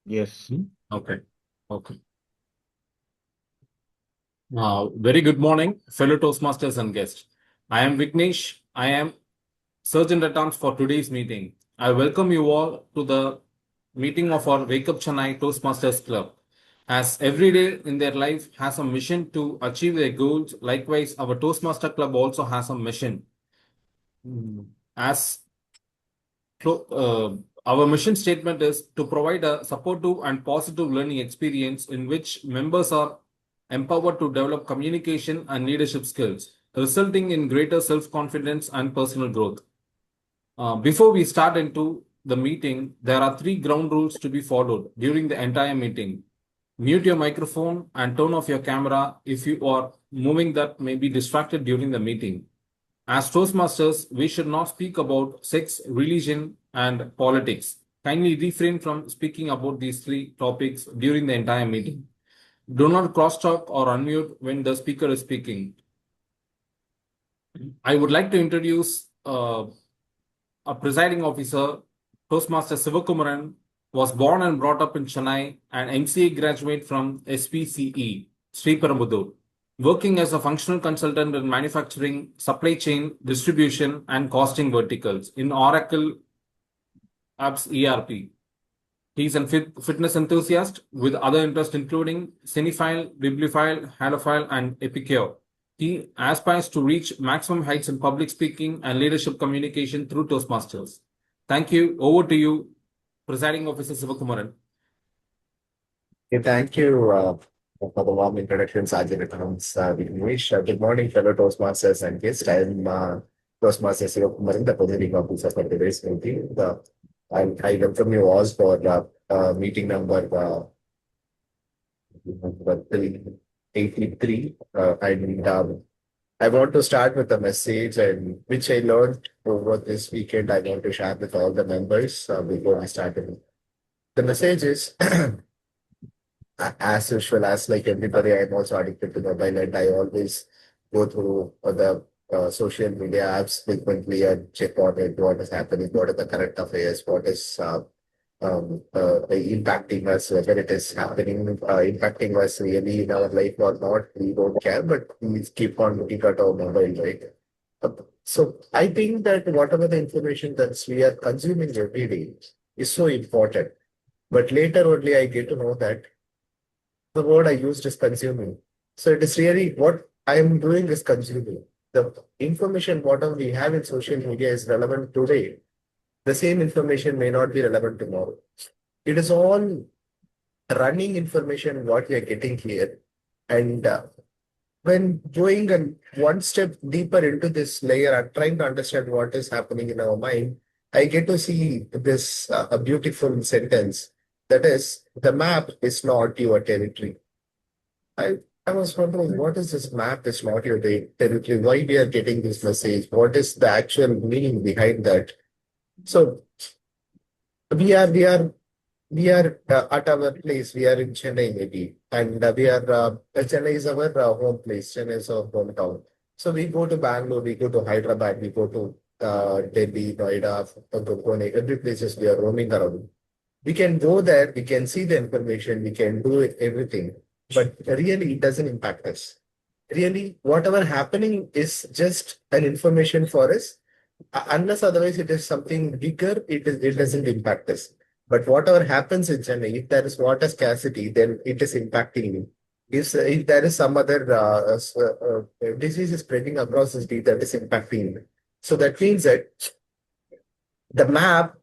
Yes. Okay. Okay. Very good morning, fellow Toastmasters and guests. I am Vignesh. I am Surgeon at Arms for today's meeting. I welcome you all to the meeting of our Wake Up Chennai Toastmasters Club. As every day in their life has a mission to achieve their goals, likewise, our Toastmaster Club also has a mission. As our mission statement is to provide a supportive and positive learning experience in which members are empowered to develop communication and leadership skills, resulting in greater self-confidence and personal growth. Before we start into the meeting, there are three ground rules to be followed during the entire meeting. Mute your microphone and turn off your camera if you are moving that may be distracted during the meeting. As Toastmasters, we should not speak about sex, religion, and politics. Kindly refrain from speaking about these three topics during the entire meeting. Do not crosstalk or unmute when the speaker is speaking. I would like to introduce a presiding officer, Toastmaster Sivakumaran, was born and brought up in Chennai and MCA graduate from SPCE, Sri Perumbudur, working as a functional consultant in manufacturing, supply chain, distribution, and costing verticals in Oracle Apps ERP. He is a fitness enthusiast with other interests including cinephile, bibliophile, halophile, and epicure. He aspires to reach maximum heights in public speaking and leadership communication through Toastmasters. Thank you. Over to you, Presiding Officer Sivakumaran. Okay, thank you for the warm introduction, Sergeant at Arms Vignesh. Good morning, fellow Toastmasters and guests. I am Toastmaster Sivakumaran, the presiding officer for today's meeting. I welcome you all for meeting number 83. I want to start with a message and which I learned over this weekend. I want to share with all the members before I start. The message is as usual, as like everybody, I'm also addicted to mobile and I always go through the social media apps frequently and check on it, what is happening, what are the current affairs, what is impacting us, whether it is happening, impacting us really in our life or not, we don't care, but we keep on looking at our mobile, right? Uh, So I think that whatever the information that we are consuming every day is so important. But later only I get to know that the word I used is consuming. So it is really what I am doing is consuming. The information whatever we have in social media is relevant today. The same information may not be relevant tomorrow. It is all running information what we are getting here. And when going and one step deeper into this layer and trying to understand what is happening in our mind, I get to see this a beautiful sentence that is the map is not your territory. I, I was wondering, what is this map is not your territory? Why we are getting this message? What is the actual meaning behind that? So we are we are we are at our place. We are in Chennai maybe, and we are Chennai is our home place. Chennai is our hometown. So we go to Bangalore, we go to Hyderabad, we go to Delhi, Noida, Pune, every places we are roaming around. We can go there, we can see the information, we can do everything, but really it doesn't impact us. Really, whatever happening is just an information for us. Unless otherwise it is something bigger, it doesn't impact us. But whatever happens in Chennai, if there is water scarcity, then it is impacting me. If there is some other disease is spreading across the state, that is impacting me. So that means that the map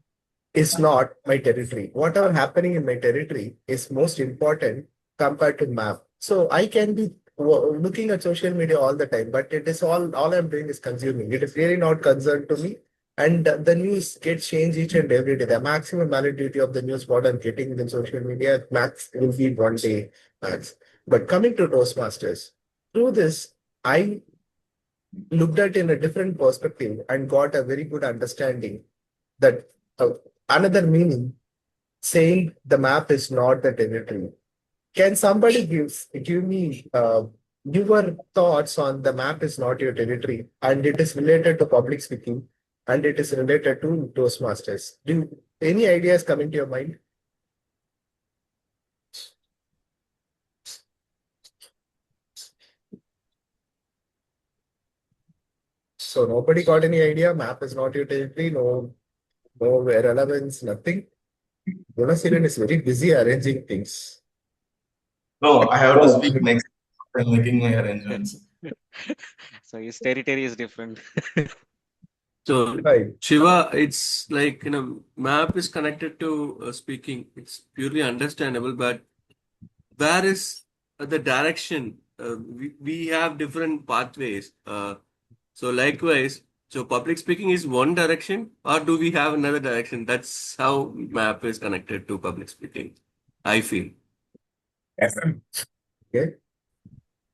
is not my territory. Whatever happening in my territory is most important compared to map. So I can be looking at social media all the time, but it is all I'm doing is consuming. It is really not concerned to me. And the news gets changed each and every day. The maximum validity of the news what I'm getting in social media max will be 1 day max. But coming to Toastmasters, through this, I looked at in a different perspective and got a very good understanding that another meaning saying the map is not the territory. Can somebody give me your thoughts on the map is not your territory and it is related to public speaking and it is related to Toastmasters? Do any ideas coming to your mind? So nobody got any idea. Map is not utility. No relevance. Nothing. Gunasiran is very busy arranging things. No, I have to speak next and making my arrangements. So his territory is different. So Right. Shiva, it's like, map is connected to speaking. It's purely understandable, but where is the direction? We have different pathways. So likewise, so public speaking is one direction, or do we have another direction? That's how map is connected to public speaking, I feel. Okay.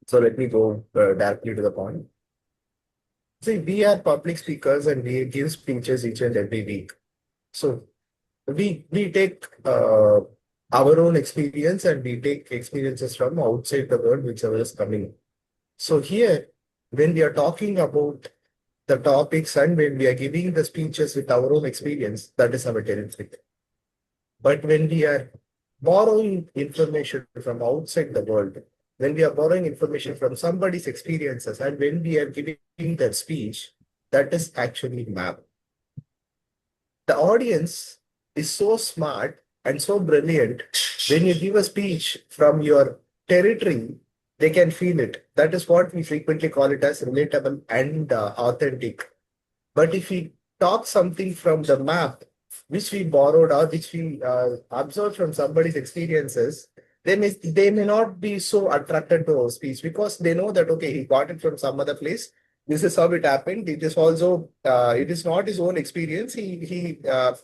So let me go directly to the point. See, we are public speakers and we give speeches each and every week. So we take our own experience and we take experiences from outside the world, whichever is coming. So here, when we are talking about the topics and when we are giving the speeches with our own experience, that is our territory. But when we are borrowing information from outside the world, when we are borrowing information from somebody's experiences, and when we are giving that speech, that is actually map. The audience is so smart and so brilliant. When you give a speech from your territory, they can feel it. That is what we frequently call it as relatable and authentic. But if we talk something from the map, which we borrowed or which we observed from somebody's experiences, they may not be so attracted to our speech because they know that, okay, he got it from some other place. This is how it happened. It is also, it is not his own experience. It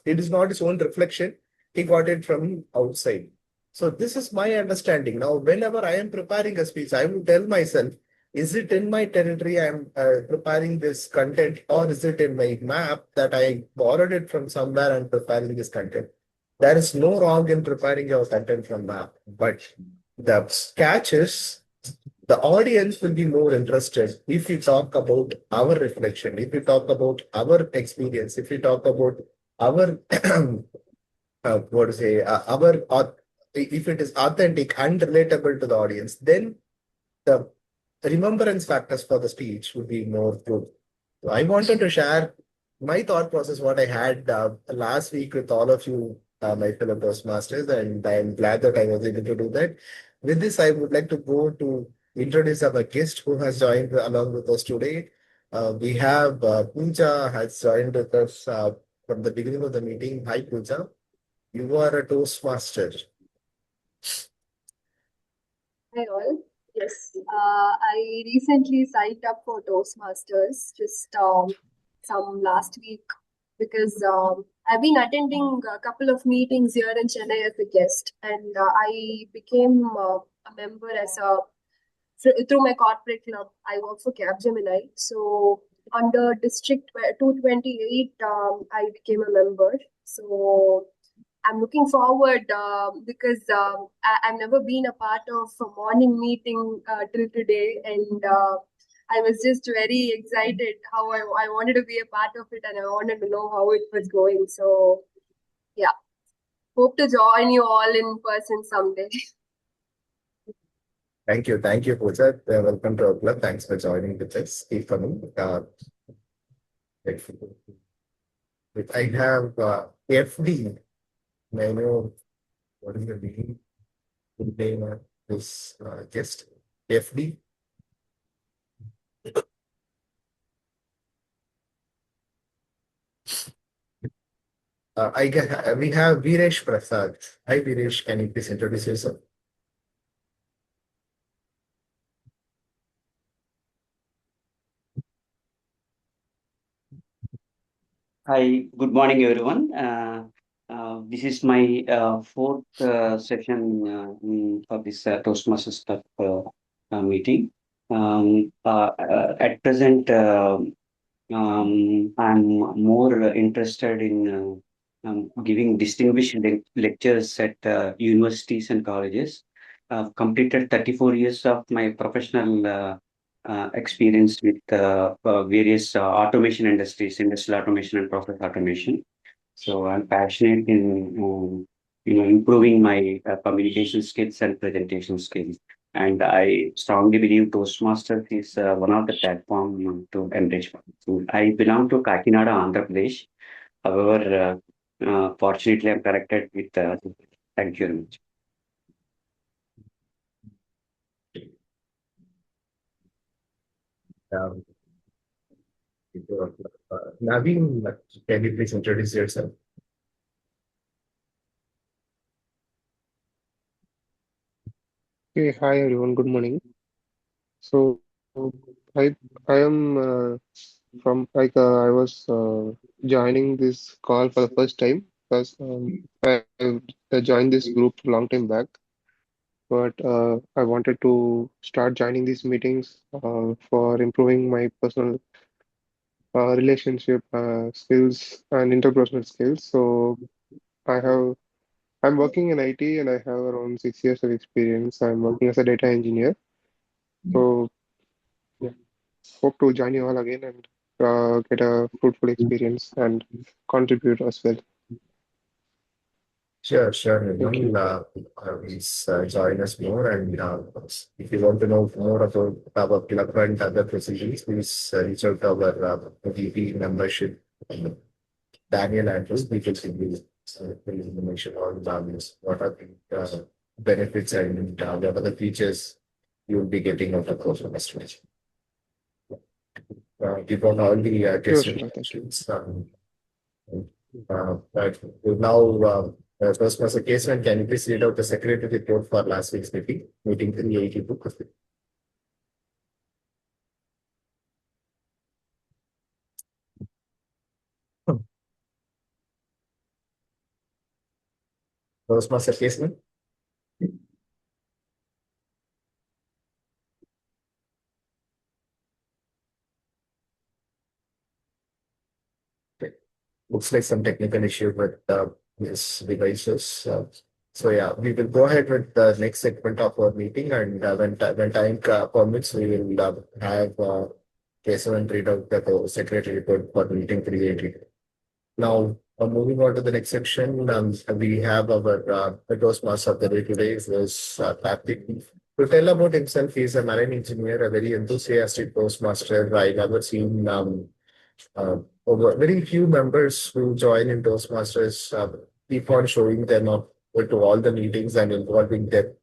is not his own reflection. He got it from outside. So this is my understanding. Now, whenever I am preparing a speech, I will tell myself, is it in my territory I'm preparing this content, or is it in my map that I borrowed it from somewhere and preparing this content? There is no wrong in preparing your content from map, but the catch is the audience will be more interested if we talk about our reflection, if we talk about our experience, if we talk about our what to say, if it is authentic and relatable to the audience, then the remembrance factors for the speech would be more good. So I wanted to share my thought process, what I had last week with all of you, my fellow Toastmasters, and I'm glad that I was able to do that. With this, I would like to go to introduce our guest who has joined along with us today. We have Pooja has joined with us from the beginning of the meeting. Hi, Pooja. You are a Toastmaster. Hi all. Yes, I recently signed up for Toastmasters just some last week because I've been attending a couple of meetings here in Chennai as a guest, and I became a member as a through my corporate club. I work for Capgemini, so under District 228, I became a member. So I'm looking forward because I've never been a part of a morning meeting till today, and I was just very excited how I wanted to be a part of it, and I wanted to know how it was going. So, yeah, hope to join you all in person someday. Thank you, Pooja. Welcome to our club. Thanks for joining with us. Keep coming. I have FD. May I know what is the name of this guest? FD. We have Viresh Prasad. Hi, Viresh. Can you please introduce yourself? Hi, good morning, everyone. This is my fourth session for this Toastmasters Club meeting. At present, I'm more interested in giving distinguished lectures at universities and colleges. I've completed 34 years of my professional experience with various automation industries, industrial automation and process automation. So I'm passionate in improving my communication skills and presentation skills. And I strongly believe Toastmasters is one of the platform to enrich. I belong to Kakinada, Andhra Pradesh. However, fortunately, I'm connected with. Thank you very much. Um, Naveen, can you please introduce yourself? Hey, hi everyone, good morning. So I I am I was joining this call for the first time because I joined this group a long time back, but I wanted to start joining these meetings for improving my personal relationship skills and interpersonal skills. So I'm working in IT and I have around 6 years of experience. I'm working as a data engineer. So yeah. Hope to join you all again and get a fruitful experience and contribute as well. Sure, sure. Thank you. Please join us more. And if you want to know more about our club and other procedures, please reach out to our VP membership, Daniel Andrews. We can give you full information on what are the benefits and what are the features you'll be getting out of course of estimation. Give out all the Sure, test sure. Thank you. questions. Right. Now, first was a case when can you please read out the secretary report for last week's meeting 382. First was a case when looks like some technical issue with this devices. So yeah, we will go ahead with the next segment of our meeting, and when time permits, we will have Kesavan read out the secretary report for meeting 380. Now, moving on to the next section, we have our Toastmaster of the day today is Karthick. To tell about himself, he's a marine engineer, a very enthusiastic Toastmaster. I never seen over very few members who join in Toastmasters keep on showing them up to all the meetings and involving them.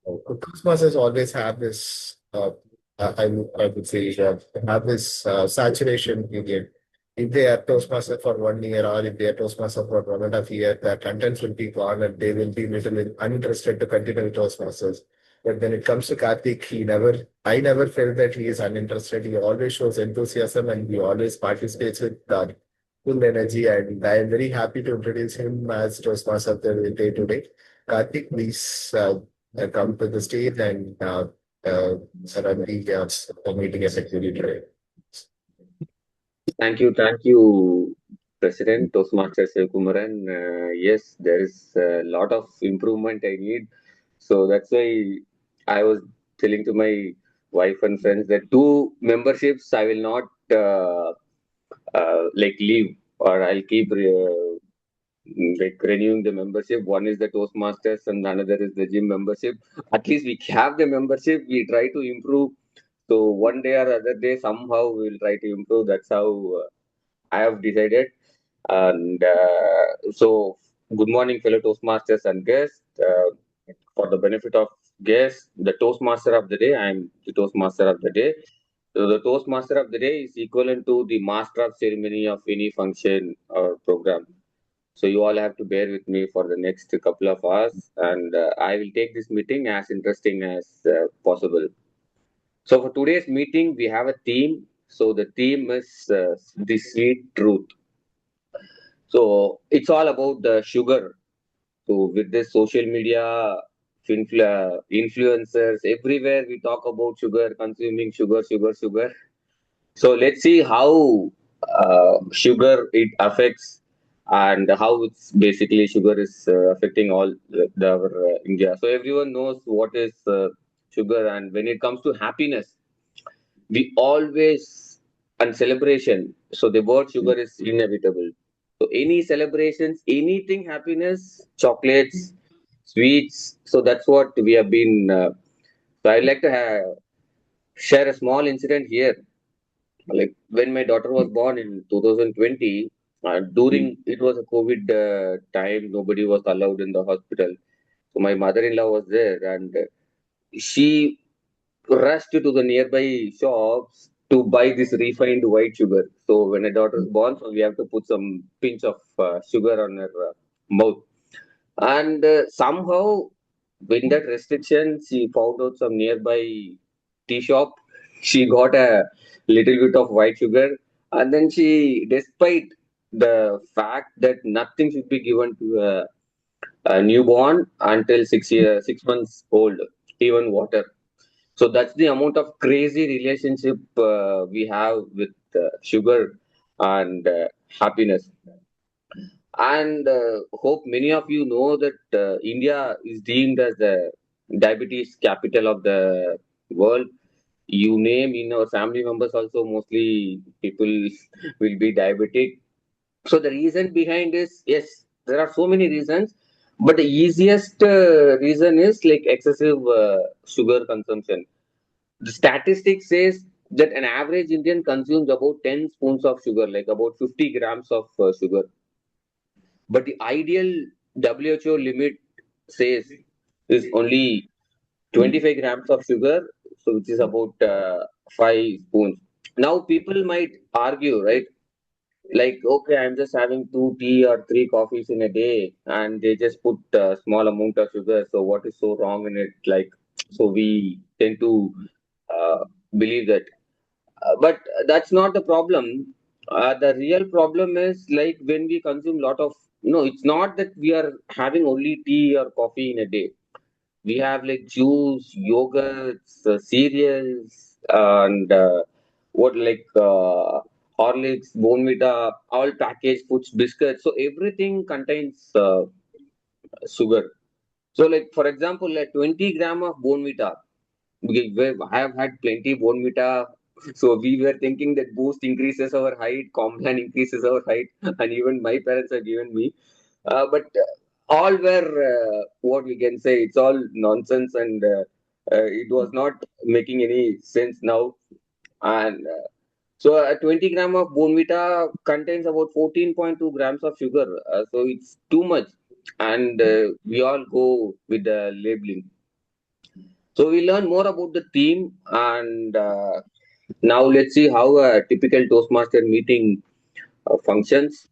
Toastmasters always have this, I would say, have this saturation period. If they are Toastmaster for 1 year or if they are Toastmaster for 1.5 years, their contents will be gone and they will be little uninterested to continue with Toastmasters. But when it comes to Karthik, I never felt that he is uninterested. He always shows enthusiasm and he always participates with full energy. And I am very happy to introduce him as Toastmaster of the day today. Karthik, please come to the stage and run the meeting effectively today. Thank you, President Toastmaster Kumaran. Yes, there is a lot of improvement I need. So that's why I was telling to my wife and friends that two memberships I will not like leave, or I'll keep like renewing the membership. One is the Toastmasters and another is the gym membership. At least we have the membership. We try to improve. So one day or other day, somehow we'll try to improve. That's how I have decided. And so, good morning, fellow Toastmasters and guests. For the benefit of guests, the Toastmaster of the day, I'm the Toastmaster of the day. So, the Toastmaster of the day is equivalent to the master of ceremony of any function or program. So, you all have to bear with me for the next couple of hours, and I will take this meeting as interesting as possible. So, for today's meeting, we have a theme. So, the theme is the sweet truth. So it's all about the sugar. So with this social media, influencers, everywhere we talk about sugar, consuming sugar, sugar, sugar. So let's see how sugar it affects and how it's basically sugar is affecting all our India. So everyone knows what is sugar, and when it comes to happiness, we always and celebration, so the word sugar is inevitable. So any celebrations, anything happiness, chocolates, sweets, so that's what we have been So I'd like to share a small incident here. Like when my daughter was born in 2020, during it was a COVID time, nobody was allowed in the hospital. So my mother-in-law was there, and she rushed to the nearby shops to buy this refined white sugar. So when a daughter is born, so we have to put some pinch of sugar on her mouth. And somehow, with that restriction, she found out some nearby tea shop. She got a little bit of white sugar, and then she, despite the fact that nothing should be given to a newborn until 6 months old, even water. So that's the amount of crazy relationship we have with sugar and happiness. And hope many of you know that India is deemed as the diabetes capital of the world. You name in our family members also, mostly people will be diabetic. So the reason behind is, yes, there are so many reasons, but the easiest reason is like excessive sugar consumption. The statistic says that an average Indian consumes about 10 spoons of sugar, like about 50 grams of sugar. But the ideal WHO limit says is only 25 grams of sugar, so which is about 5 spoons. Now, people might argue, right? Like, okay, I'm just having 2 tea or 3 coffees in a day, and they just put a small amount of sugar. So, what is so wrong in it? Like, so we tend to believe that. But that's not the problem. The real problem is like when we consume lot of, it's not that we are having only tea or coffee in a day. We have like juice, yogurts, cereals, and what like Horlicks, Bonvita, all packaged foods, biscuits. So everything contains sugar. So like for example, like 20 gram of Bonvita. I have had plenty Bonvita. So we were thinking that Boost increases our height, Complan increases our height, and even my parents have given me. But all were what we can say. It's all nonsense, and it was not making any sense now. And so a 20 gram of Bonvita contains about 14.2 grams of sugar. So it's too much, and we all go with the labeling. So we learn more about the theme, and now let's see how a typical Toastmaster meeting functions.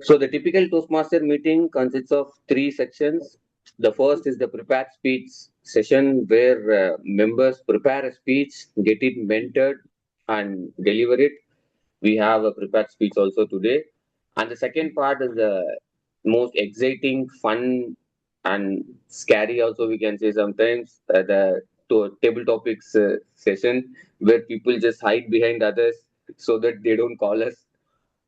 So the typical Toastmaster meeting consists of 3 sections. The first is the prepared speech session where members prepare a speech, get it mentored, and deliver it. We have a prepared speech also today. And the second part is the most exciting, fun, and scary also we can say sometimes, the table topics session where people just hide behind others so that they don't call us.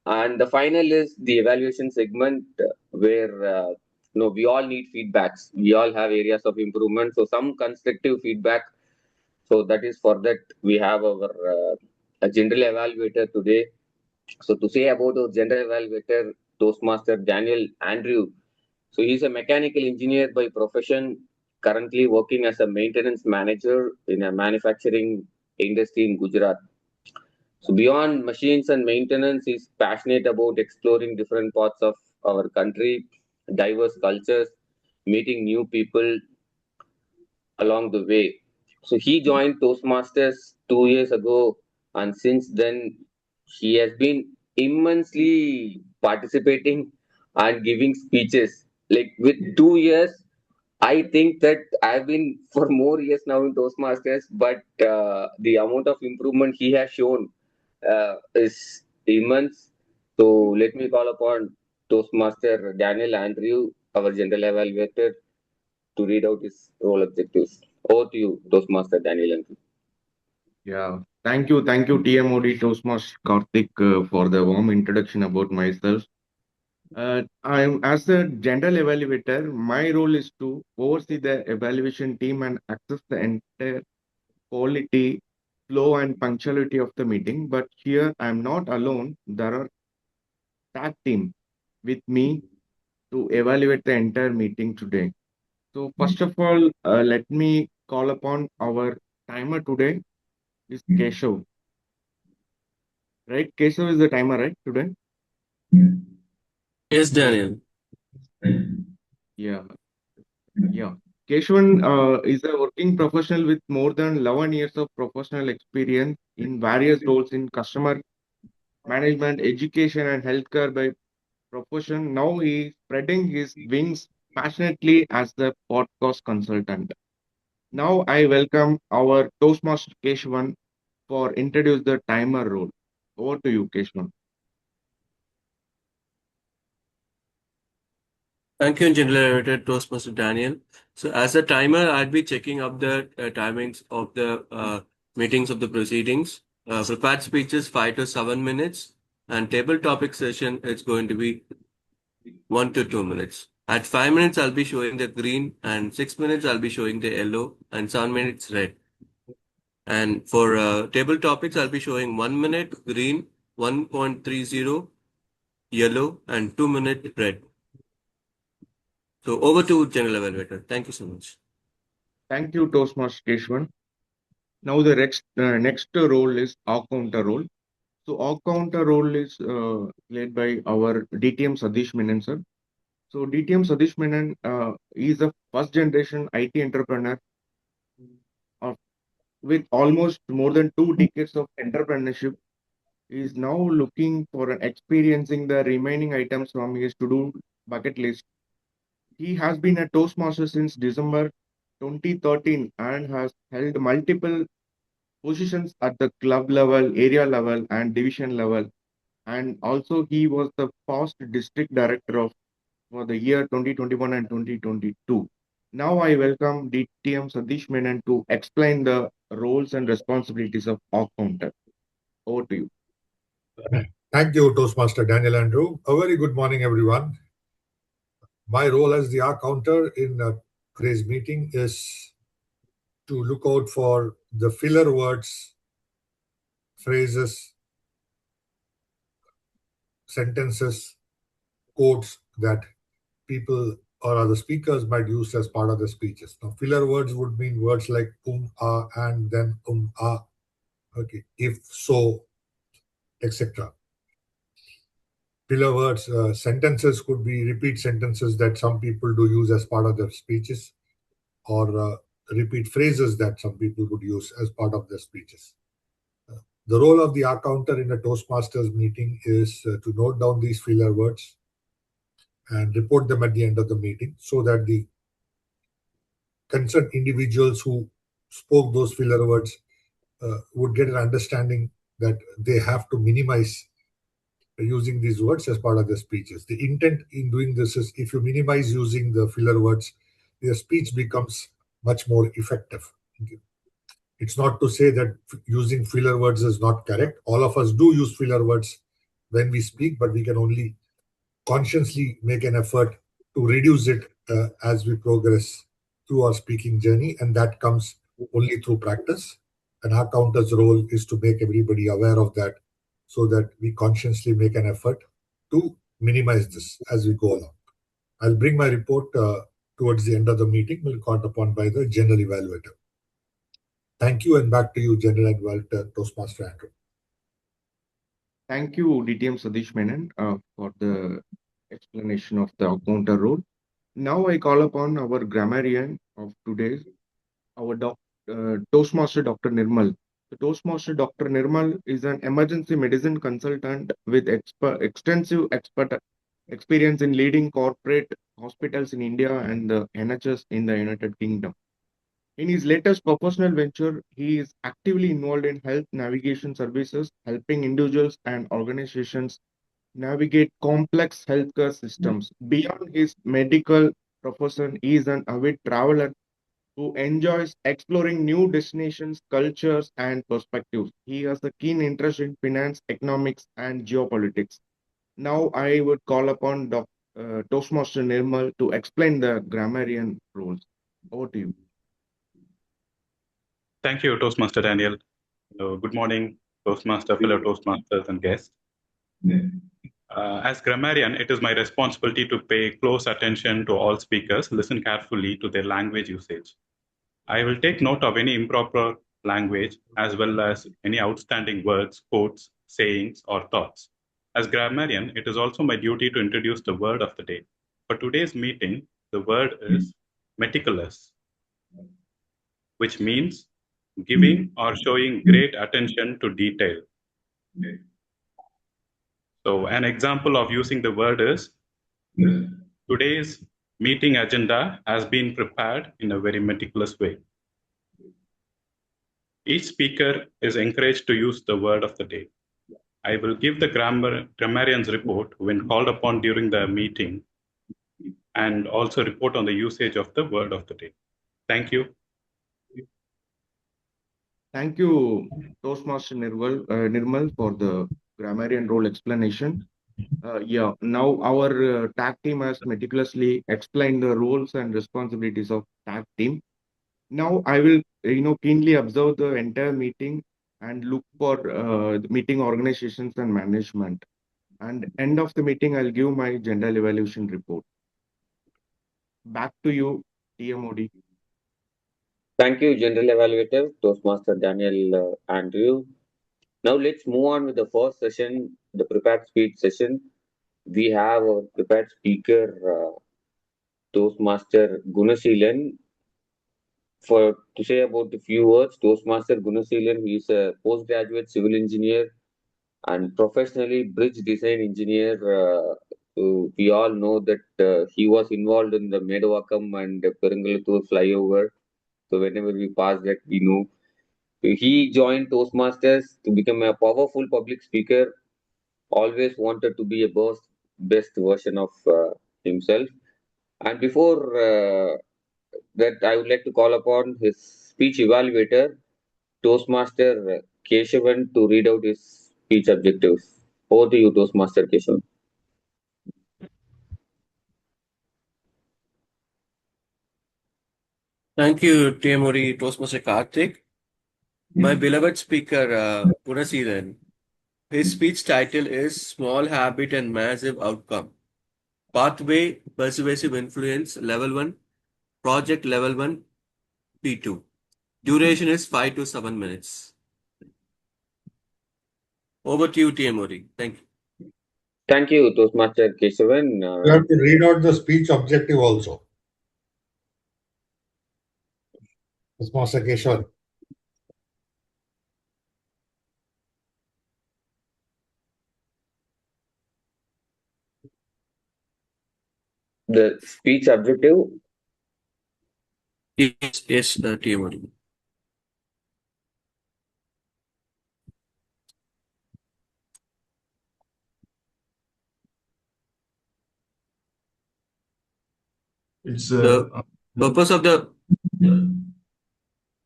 And the final is the evaluation segment where we all need feedbacks. We all have areas of improvement. So some constructive feedback. So that is for that we have our a general evaluator today. So to say about our general evaluator, Toastmaster Daniel Andrew. So he's a mechanical engineer by profession, currently working as a maintenance manager in a manufacturing industry in Gujarat. So beyond machines and maintenance, he's passionate about exploring different parts of our country, diverse cultures, meeting new people along the way. So he joined Toastmasters 2 years ago, and since then he has been immensely participating and giving speeches. Like with 2 years, I think that I've been for more years now in Toastmasters, but the amount of improvement he has shown is immense. So let me call upon Toastmaster Daniel Andrew, our general evaluator, to read out his role objectives. Over to you, Toastmaster Daniel Andrew. Yeah, thank you, TMOD Toastmaster Karthik, for the warm introduction about myself. I'm as the general evaluator, my role is to oversee the evaluation team and access the entire quality, flow, and punctuality of the meeting. But here I'm not alone. There are tag team with me to evaluate the entire meeting today. So first of all, let me call upon our timer today is Keshav. Right? Keshav is the timer, right, today? Yes, Daniel. Yeah. Yeah. Keshavan is a working professional with more than 11 years of professional experience in various roles in customer management, education, and healthcare by profession. Now he is spreading his wings passionately as the podcast consultant. Now I welcome our Toastmaster Keshavan for introduce the timer role. Over to you, Keshavan. Thank you, General Elevator Toastmaster Daniel. So, as a timer, I'll be checking up the timings of the meetings of the proceedings. Prepared speeches 5 to 7 minutes, and table topic session it's going to be 1 to 2 minutes. At 5 minutes, I'll be showing the green, and 6 minutes I'll be showing the yellow, and 7 minutes red. And for table topics, I'll be showing 1 minute green, 1.30 yellow, and 2 minute red. So over to General Elevator. Thank you so much. Thank you, Toastmaster Keshavan. Now the next role is our counter role. So our counter role is played by our DTM Sathish Menon sir. So DTM Sathish Menon is a first generation IT entrepreneur of, with almost more than 2 decades of entrepreneurship. He is now looking for experiencing the remaining items from his to-do bucket list. He has been a Toastmaster since December 2013 and has held multiple positions at the club level, area level, and division level. And also, he was the first district director of for the year 2021 and 2022. Now, I welcome DTM Satish Menon to explain the roles and responsibilities of our counter. Over to you. Thank you, Toastmaster Daniel Andrew. A very good morning, everyone. My role as the R counter in today's meeting is to look out for the filler words, phrases, sentences, quotes that people or other speakers might use as part of the speeches. Now, filler words would mean words like ah, and then ah, okay, if, so, etc. Filler words, sentences could be repeat sentences that some people do use as part of their speeches, or repeat phrases that some people would use as part of their speeches. The role of the R counter in a Toastmasters meeting is to note down these filler words and report them at the end of the meeting so that the concerned individuals who spoke those filler words would get an understanding that they have to minimize using these words as part of their speeches. The intent in doing this is if you minimize using the filler words, your speech becomes much more effective. It's not to say that using filler words is not correct. All of us do use filler words when we speak, but we can only consciously make an effort to reduce it as we progress through our speaking journey, and that comes only through practice. And our counter's role is to make everybody aware of that so that we consciously make an effort to minimize this as we go along. I'll bring my report towards the end of the meeting, will be caught upon by the general evaluator. Thank you, and back to you, General Evaluator Toastmaster Andrew. Thank you, DTM Satish Menon, for the explanation of the counter role. Now I call upon our grammarian of today, our Toastmaster Dr. Nirmal. The Toastmaster Dr. Nirmal is an emergency medicine consultant with extensive experience in leading corporate hospitals in India and the NHS in the United Kingdom. In his latest professional venture, he is actively involved in health navigation services, helping individuals and organizations navigate complex healthcare systems. Beyond his medical profession, he is an avid traveler who enjoys exploring new destinations, cultures, and perspectives. He has a keen interest in finance, economics, and geopolitics. Now I would call upon Toastmaster Nirmal to explain the grammarian rules. Over to you. Thank you, Toastmaster Daniel. Good morning, Toastmaster, fellow Toastmasters, and guests. As grammarian, it is my responsibility to pay close attention to all speakers, listen carefully to their language usage. I will take note of any improper language as well as any outstanding words, quotes, sayings, or thoughts. As grammarian, it is also my duty to introduce the word of the day. For today's meeting, the word is meticulous, which means giving or showing great attention to detail. So an example of using the word is today's meeting agenda has been prepared in a very meticulous way. Each speaker is encouraged to use the word of the day. I will give the grammarian's report when called upon during the meeting and also report on the usage of the word of the day. Thank you. Thank you, Toastmaster Nirmal, for the grammarian role explanation. Now our tag team has meticulously explained the roles and responsibilities of tag team. Now I will, keenly observe the entire meeting and look for the meeting organizations and management. And end of the meeting, I'll give my general evaluation report. Back to you, TMOD. Thank you, General Evaluator, Toastmaster Daniel Andrew. Now let's move on with the first session, the prepared speech session. We have our prepared speaker, Toastmaster Gunasilan. For to say about a few words, Toastmaster Gunasilan, he is a postgraduate civil engineer and professionally bridge design engineer. We all know that he was involved in the Medavakam and Perangalattur flyover. So whenever we pass that, we know. He joined Toastmasters to become a powerful public speaker. Always wanted to be a best version of himself. And before that, I would like to call upon his speech evaluator, Toastmaster Keshavan, to read out his speech objectives. Over to you, Toastmaster Keshavan. Thank you, TMOD Toastmaster Karthik. My beloved speaker, Gunasilan, his speech title is Small Habit and Massive Outcome. Pathway Persuasive Influence Level 1, Project Level 1, P2. Duration is 5 to 7 minutes. Over to you, TMOD. Thank you. Thank you, Toastmaster Keshavan. You have to read out the speech objective also. Toastmaster Keshavan. The speech objective. Yes, TMOD. It's The purpose of the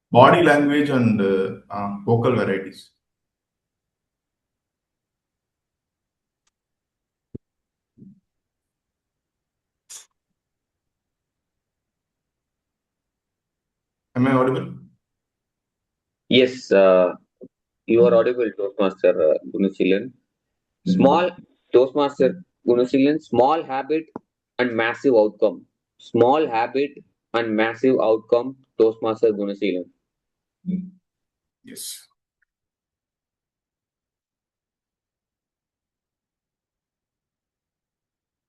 body language and vocal varieties. Am I audible? Yes, you are audible, Toastmaster Gunasilan. Toastmaster Gunasilan, small habit and massive outcome. Small habit and massive outcome, Toastmaster Gunasilan. Yes.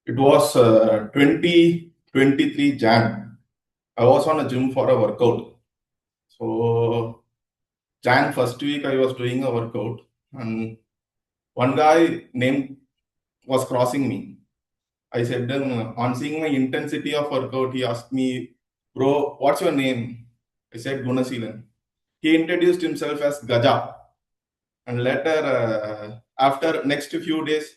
It was 2023 Jan. I was on a gym for a workout. So Jan first week I was doing a workout and one guy named was crossing me. I said then on seeing my intensity of workout, he asked me, bro, what's your name? I said Gunasilan. He introduced himself as Gaja. And later, after next few days,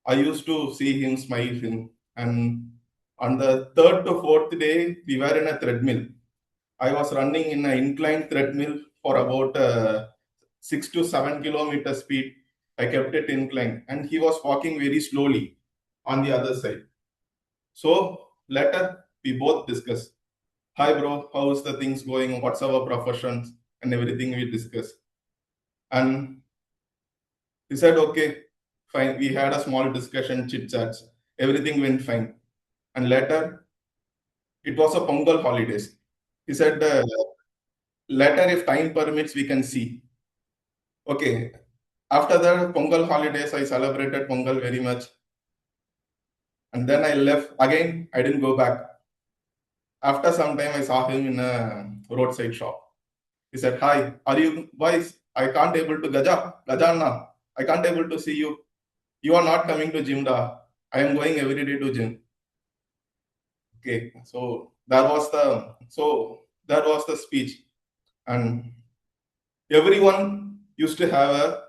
I used to see him smile him. And on the third to fourth day, we were in a treadmill. I was running in an inclined treadmill for about 6 to 7 kilometer speed. I kept it inclined, and he was walking very slowly on the other side. So later, we both discussed. Hi, bro, how's the things going? What's our professions? And everything we discussed. And he said, okay, fine. We had a small discussion, chit chats. Everything went fine. And later, it was a Pongal holidays. He said, later, if time permits, we can see. Okay. After the Pongal holidays, I celebrated Pongal very much. And then I left. Again, I didn't go back. After some time, I saw him in a roadside shop. He said, "Hi, are you boys? I can't able to Gajana. I can't able to see you. You are not coming to gym, da. I am going every day to gym." Okay, so that was the speech, and everyone used to have a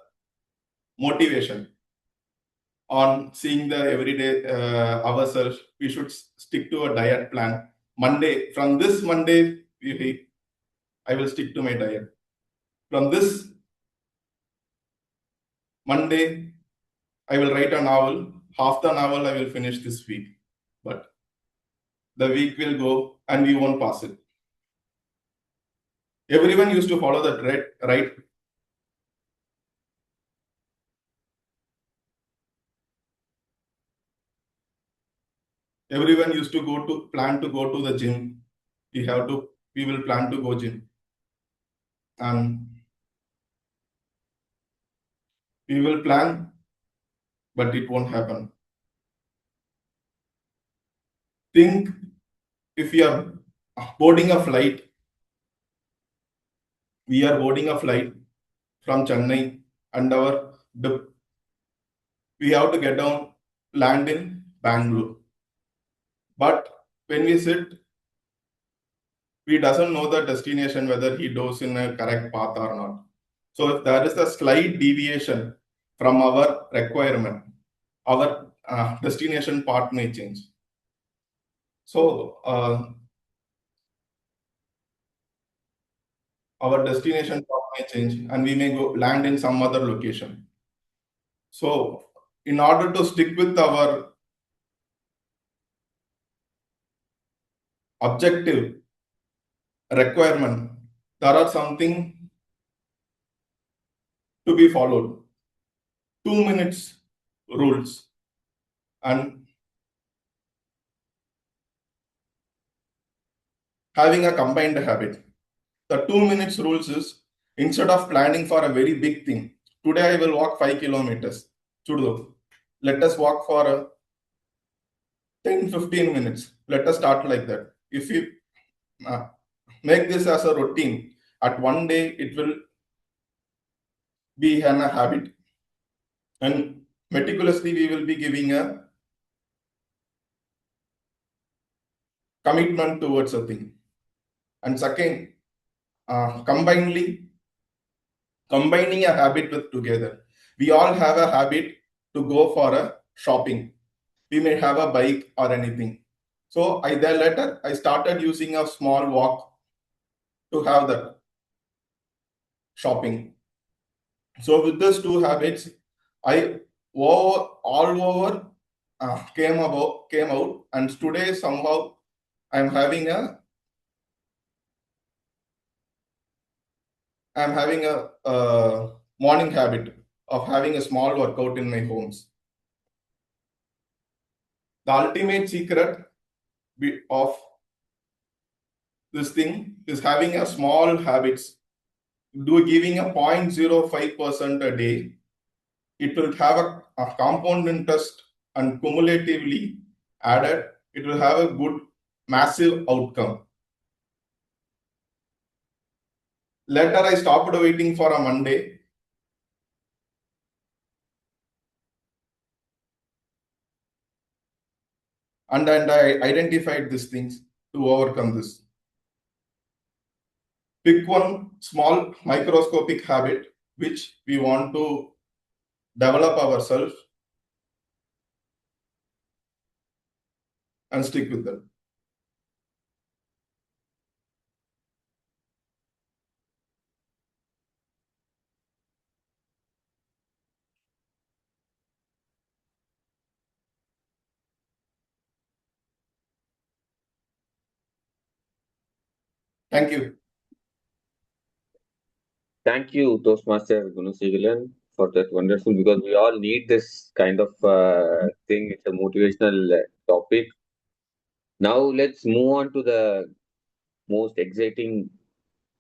motivation on seeing the everyday ourselves. We should stick to a diet plan. From this Monday, I will stick to my diet. From this Monday, I will write a novel. Half the novel I will finish this week, but the week will go and we won't pass it. Everyone used to follow that right? Everyone used to plan to go to the gym. We will plan to go gym, and we will plan, but it won't happen. Think if we are boarding a flight, from Chennai, and we have to get down, land in Bangalore. But when we sit, we doesn't know the destination, whether he goes in a correct path or not. So if there is a slight deviation from our requirement, our destination path may change. So our destination path may change, and we may go land in some other location. So in order to stick with our objective requirement, there are something to be followed. 2 minutes rules, and having a combined habit. The 2 minutes rules is, instead of planning for a very big thing, today I will walk 5 kilometers. Let us walk for 10-15 minutes. Let us start like that. If you make this as a routine, at one day it will be a habit, and meticulously we will be giving a commitment towards a thing. And second, combining a habit with together. We all have a habit to go for a shopping. We may have a bike or anything. So I started using a small walk to have that shopping. So with these two habits, I came out, and today somehow I'm having a morning habit of having a small workout in my homes. The ultimate secret of this thing is having a small habits. Giving a 0.05% a day, it will have a compound interest, and cumulatively added, it will have a good, massive outcome. Later, I stopped waiting for a Monday. And I identified these things to overcome this. Pick one small microscopic habit which we want to develop ourselves and stick with them. Thank you. Thank you, Toastmaster Gunasegalan, for that wonderful, because we all need this kind of thing. It's a motivational topic. Now let's move on to the most exciting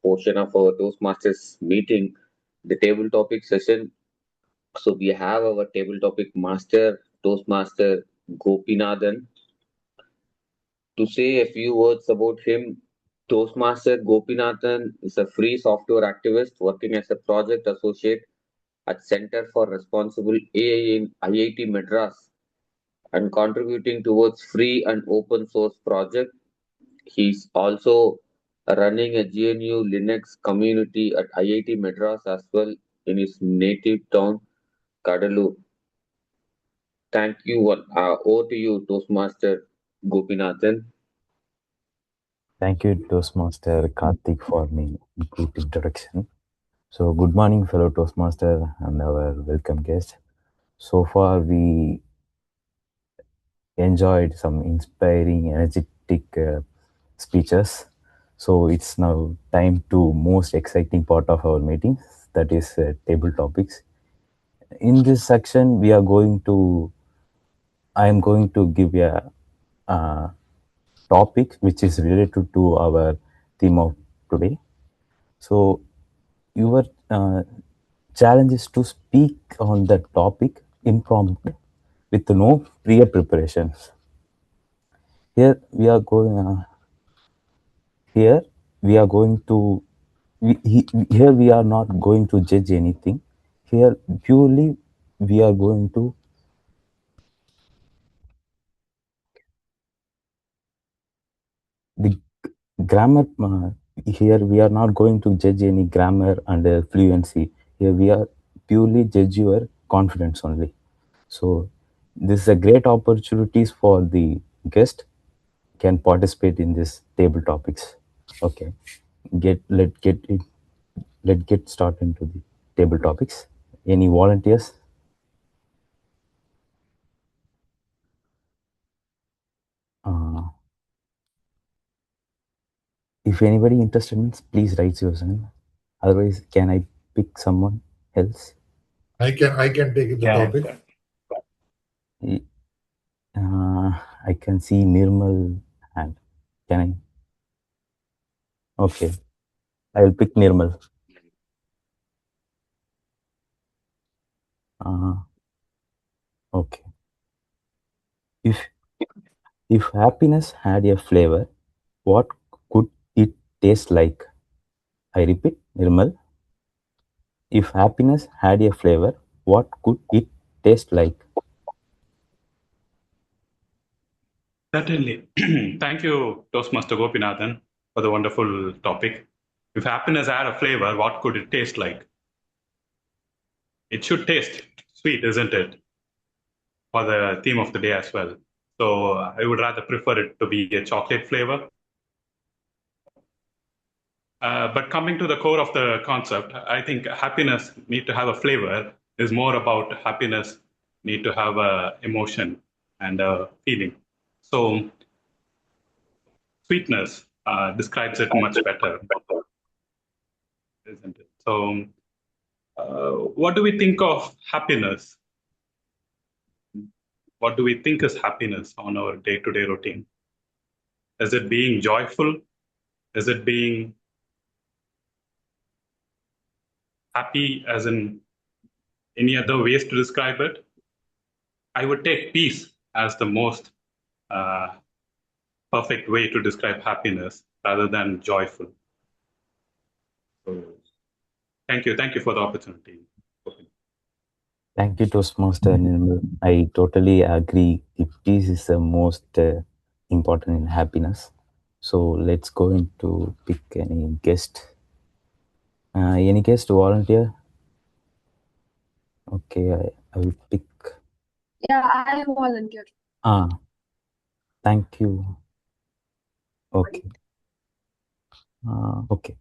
portion of our Toastmasters meeting, the table topic session. So we have our table topic master, Toastmaster Gopinathan. To say a few words about him, Toastmaster Gopinathan is a free software activist working as a project associate at Center for Responsible AI in IIT Madras and contributing towards free and open source project. He's also running a GNU Linux community at IIT Madras as well in his native town, Kadalur. Thank you. Over to you, Toastmaster Gopinathan. Thank you, Toastmaster Karthik, for me good introduction. So, good morning, fellow Toastmaster and our welcome guest. So far, we enjoyed some inspiring, energetic speeches. So, it's now time to most exciting part of our meeting, that is table topics. In this section, I am going to give a topic which is related to our theme of today. So, your challenge is to speak on the topic impromptu with no prior preparations. Here we are going. Here we are going to. Here we are not going to judge anything. Here purely we are going to the grammar. Here we are not going to judge any grammar and fluency. Here we are purely judge your confidence only. So this is a great opportunities for the guest can participate in this table topics. Okay, let's get started into the table topics. Any volunteers? If anybody interested means please raise your hand. Otherwise, can I pick someone else? I can take the topic. I can see Nirmal hand. Can I? Okay, I will pick Nirmal. Okay. If happiness had a flavor, what could it taste like? I repeat, Nirmal. If happiness had a flavor, what could it taste like? Certainly. Thank you, Toastmaster Gopinathan, for the wonderful topic. If happiness had a flavor, what could it taste like? It should taste sweet, isn't it? For the theme of the day as well. So I would rather prefer it to be a chocolate flavor. But coming to the core of the concept, I think happiness need to have a flavor is more about happiness need to have a emotion and a feeling. So sweetness describes it much better, isn't it? So what do we think of happiness? What do we think is happiness on our day-to-day routine? Is it being joyful? Is it being happy as in any other ways to describe it? I would take peace as the most perfect way to describe happiness rather than joyful. So, thank you for the opportunity. Thank you, Toastmaster Nirmal. I totally agree. The peace is the most important in happiness. So let's go into pick any guest. Any guest volunteer? Okay, I will pick. Yeah, I volunteer. Thank you. Okay. Okay.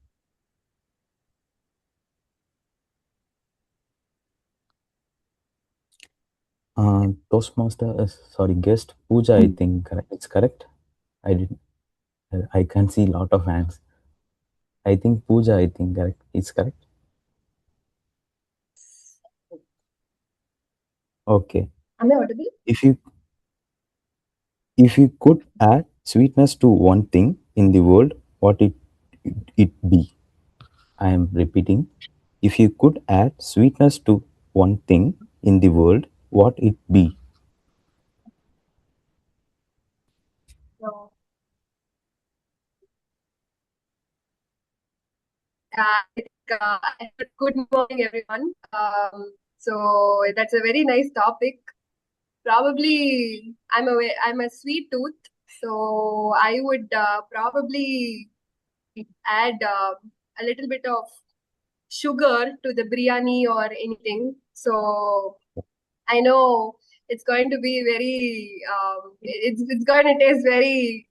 Toastmaster, sorry, guest Pooja. I think it's correct. I can see a lot of hands. I think Pooja. I think correct. It's correct. Okay. Am I audible? If you could add sweetness to one thing in the world, what it be? I am repeating. If you could add sweetness to one thing in the world, what it be? So, good morning, everyone. So that's a very nice topic. Probably, I'm a sweet tooth, so I would probably add a little bit of sugar to the biryani or anything. So I know it's going to be very, it's going to taste very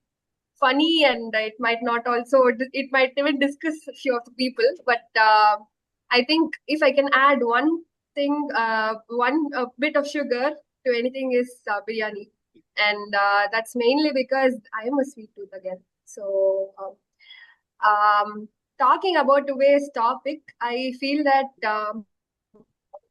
funny, and it might not also, it might even disgust a few of the people. But I think if I can add one thing, one bit of sugar to anything is biryani. And that's mainly because I am a sweet tooth again. So, talking about today's topic, I feel that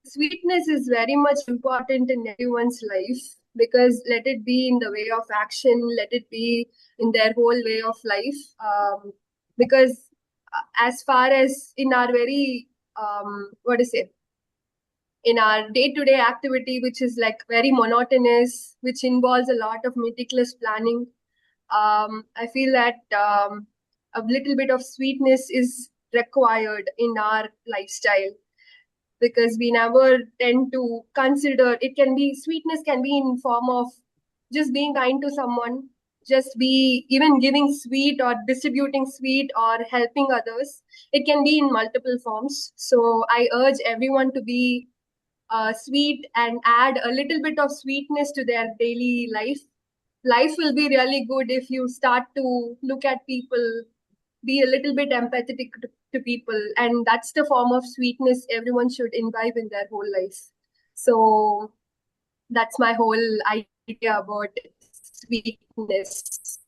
sweetness is very much important in everyone's life, because let it be in the way of action, let it be in their whole way of life. Because as far as in our very, what is it? In our day-to-day activity, which is like very monotonous, which involves a lot of meticulous planning, I feel that a little bit of sweetness is required in our lifestyle, because we never tend to consider it. Can be sweetness can be in form of just being kind to someone, just be even giving sweet or distributing sweet or helping others. It can be in multiple forms. So I urge everyone to be sweet and add a little bit of sweetness to their daily life. Life will be really good if you start to look at people, be a little bit empathetic to people, and that's the form of sweetness everyone should imbibe in their whole life. So that's my whole idea about sweetness.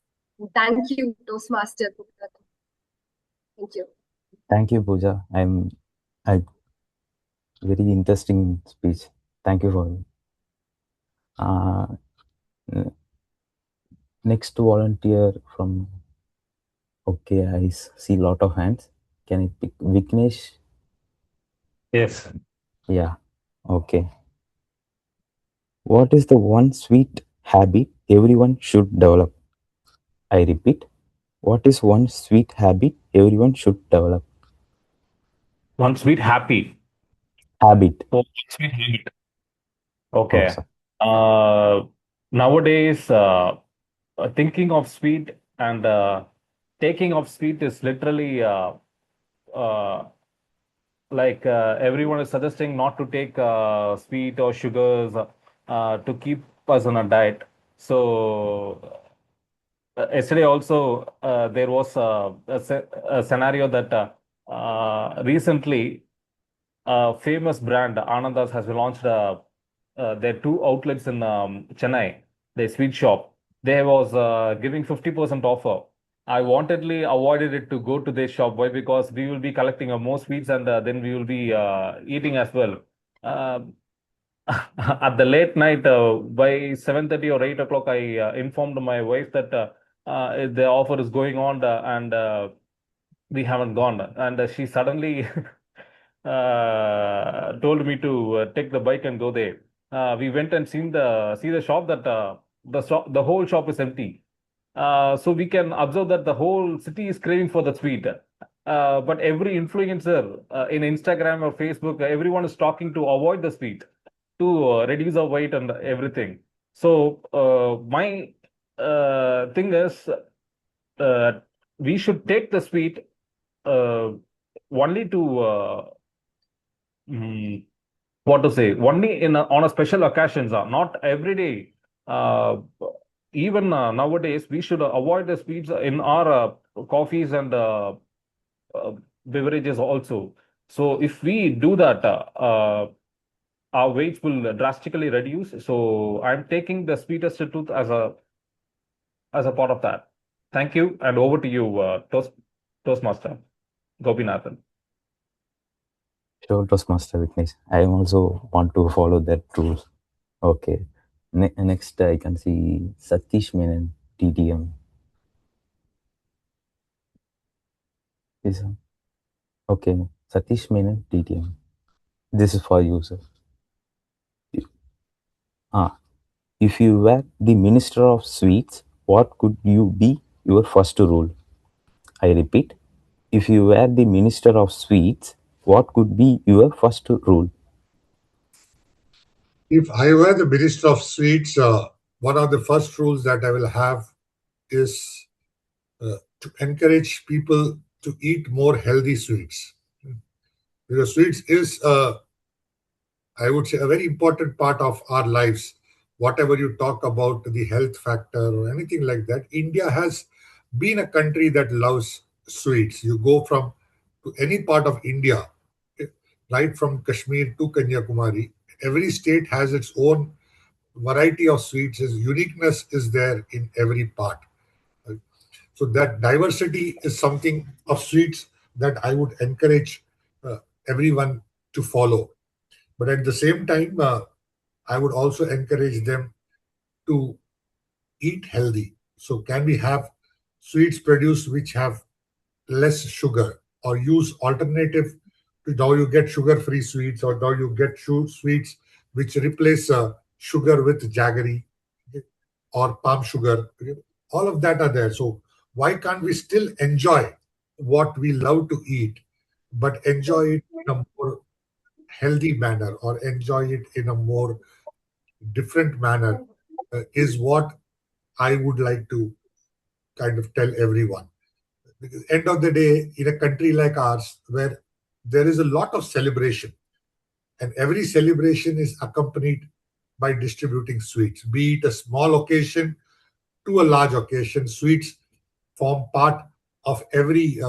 Thank you, Toastmaster. Thank you. Thank you, Pooja. I very interesting speech. Thank you for. Next volunteer from. Okay, I see lot of hands. Can it pick Vignesh? Yes. Yeah. Okay. What is the one sweet habit everyone should develop? I repeat. What is one sweet habit everyone should develop? One sweet happy. Habit. Oh, sweet habit. Oh, Okay. sorry. Nowadays, thinking of sweet and taking of sweet is literally uh, like everyone is suggesting not to take sweet or sugars to keep us on a diet. So yesterday also there was a scenario that recently a famous brand Anandas has launched their two outlets in Chennai, their sweet shop. They was giving 50% offer. I wantedly avoided it to go to their shop. Why? Because we will be collecting more sweets, and then we will be eating as well. Uh, at the late night, by 7:30 or 8 o'clock, I informed my wife that the offer is going on, and we haven't gone. And she suddenly told me to take the bike and go there. We went and see the shop, that the whole shop is empty. So we can observe that the whole city is craving for the sweet. But every influencer in Instagram or Facebook, everyone is talking to avoid the sweet, to reduce our weight and everything. So my thing is, uh, we should take the sweet uh, only to mm, what to say, only on a special occasions, not every day. Uh, Even nowadays, we should avoid the sweets in our coffees and uh, beverages also. So if we do that, our weights will drastically reduce. So I'm taking the sweetest tooth as a part of that. Thank you, and over to you, Toastmaster Gopinathan. Sure, Toastmaster Vignesh. I also want to follow that rules. Okay. Next, I can see Sathish Menon, TDM. Is Okay, Satish Menon, TTM. This is for you, sir. If you were the Minister of Sweets, what could you be your first rule? I repeat, if you were the Minister of Sweets, what could be your first rule? If I were the Minister of Sweets, one of the first rules that I will have is to encourage people to eat more healthy sweets. Because sweets is, I would say, a very important part of our lives. Whatever you talk about the health factor or anything like that, India has been a country that loves sweets. You go from to any part of India, right from Kashmir to Kanyakumari, every state has its own variety of sweets. Its uniqueness is there in every part. So that diversity is something of sweets that I would encourage everyone to follow. But at the same time, I would also encourage them to eat healthy. So can we have sweets produced which have less sugar, or use alternative to now you get sugar-free sweets, or now you get sweets which replace sugar with jaggery, okay, or palm sugar. Okay. All of that are there. So why can't we still enjoy what we love to eat, but enjoy it in a more healthy manner, or enjoy it in a more different manner, is what I would like to kind of tell everyone. Because end of the day, in a country like ours, where there is a lot of celebration, and every celebration is accompanied by distributing sweets, be it a small occasion to a large occasion, sweets form part of every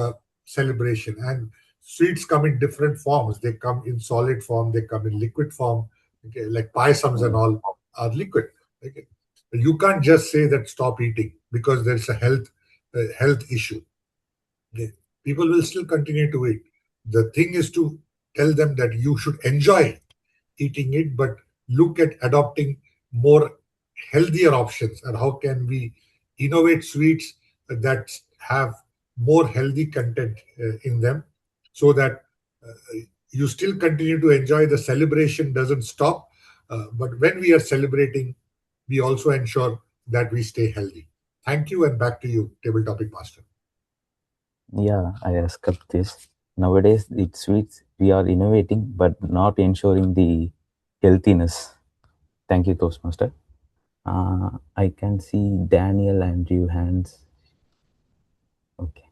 celebration. And sweets come in different forms. They come in solid form, they come in liquid form, okay, like payasams and all are liquid. Okay. You can't just say that stop eating because there's a health issue. Okay. People will still continue to eat. The thing is to tell them that you should enjoy eating it, but look at adopting more healthier options, and how can we innovate sweets that have more healthy content in them, so that you still continue to enjoy. The celebration doesn't stop, but when we are celebrating, we also ensure that we stay healthy. Thank you, and back to you, table topic master. Yeah, I accept this. Nowadays, it's sweets. We are innovating, but not ensuring the healthiness. Thank you, Toastmaster. I can see Daniel Andrew hands. Okay.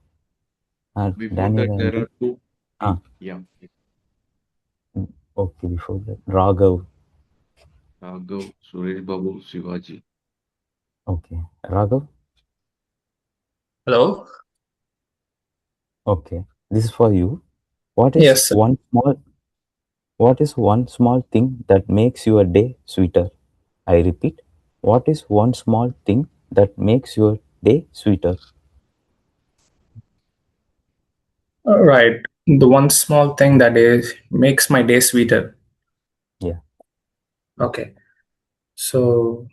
Before Daniel that, there Andrew. are two. Yeah. Okay, before that, Raghav. Raghav, Suresh Babu, Shivaji. Okay, Raghav. Hello. Okay, this is for you. What is Yes, sir. What is one small thing that makes your day sweeter? I repeat, what is one small thing that makes your day sweeter? All right. The one small thing that is makes my day sweeter. Yeah. Okay. So,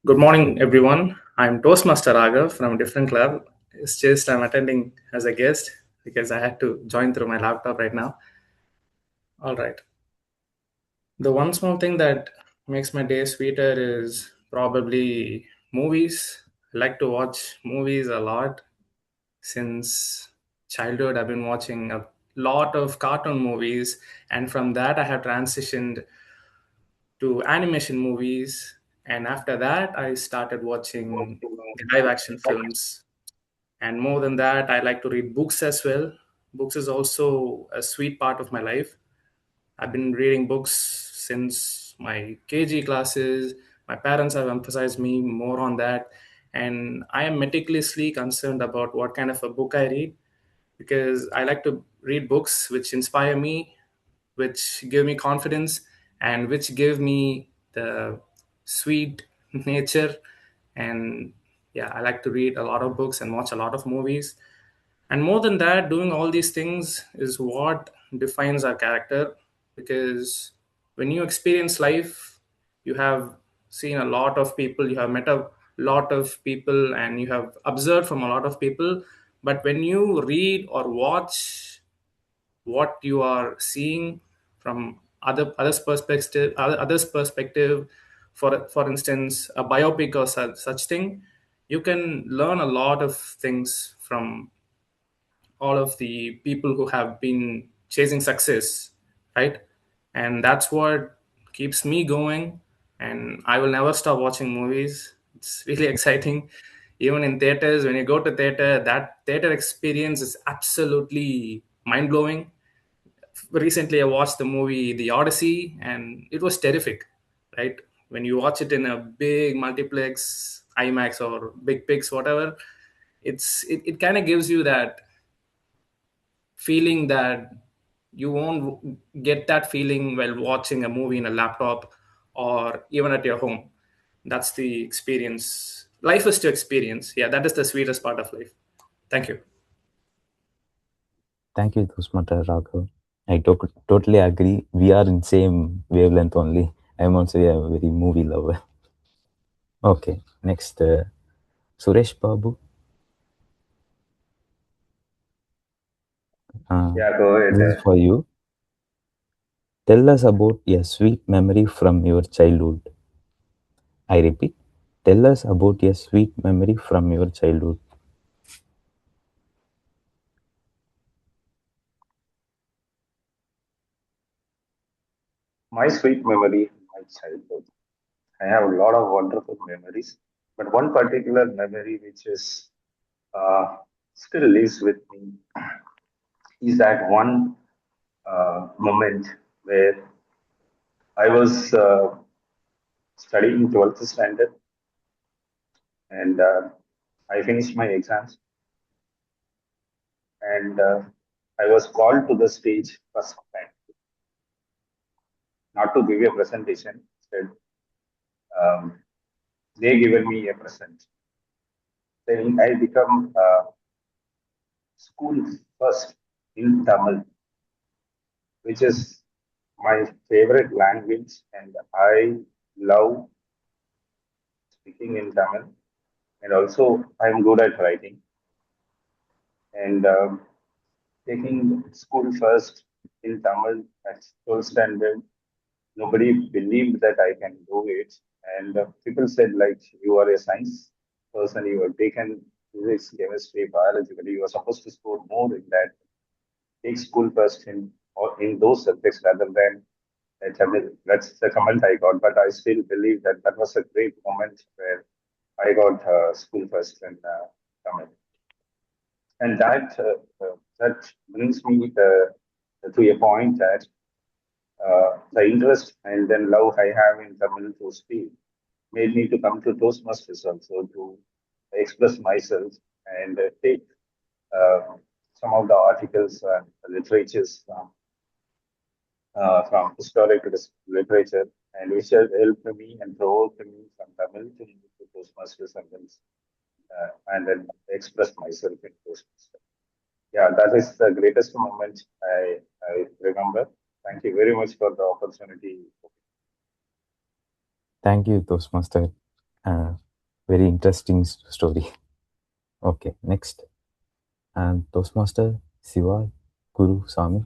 good morning, everyone. I'm Toastmaster Raghav from a different club. It's just I'm attending as a guest because I had to join through my laptop right now. All right. The one small thing that makes my day sweeter is probably movies. I like to watch movies a lot. Since childhood, I've been watching a lot of cartoon movies, and from that, I have transitioned to animation movies. And after that, I started watching live action films. And more than that, I like to read books as well. Books is also a sweet part of my life. I've been reading books since my KG classes. My parents have emphasized me more on that. And I am meticulously concerned about what kind of a book I read, because I like to read books which inspire me, which give me confidence, and which give me the sweet nature. And yeah, I like to read a lot of books and watch a lot of movies. And more than that, doing all these things is what defines our character, because when you experience life, you have seen a lot of people, you have met a lot of people, and you have observed from a lot of people. But when you read or watch what you are seeing from others perspective. For instance, a biopic or such thing, you can learn a lot of things from all of the people who have been chasing success, right? And that's what keeps me going. And I will never stop watching movies. It's really exciting. Even in theaters, when you go to theater, that theater experience is absolutely mind blowing. Recently, I watched the movie The Odyssey, and it was terrific, right? When you watch it in a big multiplex, IMAX or Big Pix, whatever, it kind of gives you that feeling that you won't get that feeling while watching a movie in a laptop or even at your home. That's the experience. Life is to experience. Yeah, that is the sweetest part of life. Thank you. Thank you, Toastmaster Raghav. I totally agree. We are in same wavelength only. I'm also a very movie lover. Okay, next, Suresh Babu. Yeah, go ahead. This is for you. Tell us about a sweet memory from your childhood. I repeat, tell us about a sweet memory from your childhood. My sweet memory in my childhood. I have a lot of wonderful memories, but one particular memory which is still lives with me is that one moment where I was studying 12th standard and I finished my exams and I was called to the stage first time, not to give a presentation. Instead, um, they given me a present. Then I become school first in Tamil, which is my favorite language, and I love speaking in Tamil. And also, I'm good at writing. And taking school first in Tamil at 12th standard, nobody believed that I can do it. And people said, like, you are a science person, you have taken physics, chemistry, biology, but you are supposed to score more in that. Take school first in or in those subjects rather than Tamil. That's the comment I got, but I still believe that that was a great moment where I got school first in Tamil, and that brings me to a point that the interest and then love I have in Tamil to speak made me to come to Toastmasters also to express myself and take uh, some of the articles and literatures from literature, and which has helped me and provoked me from Tamil to move to Toastmasters and then express myself in Toastmasters. Yeah, that is the greatest moment I remember. Thank you very much for the opportunity. Thank you, Toastmaster. Very interesting story. Okay, next. And Toastmaster Siva Guru Sami.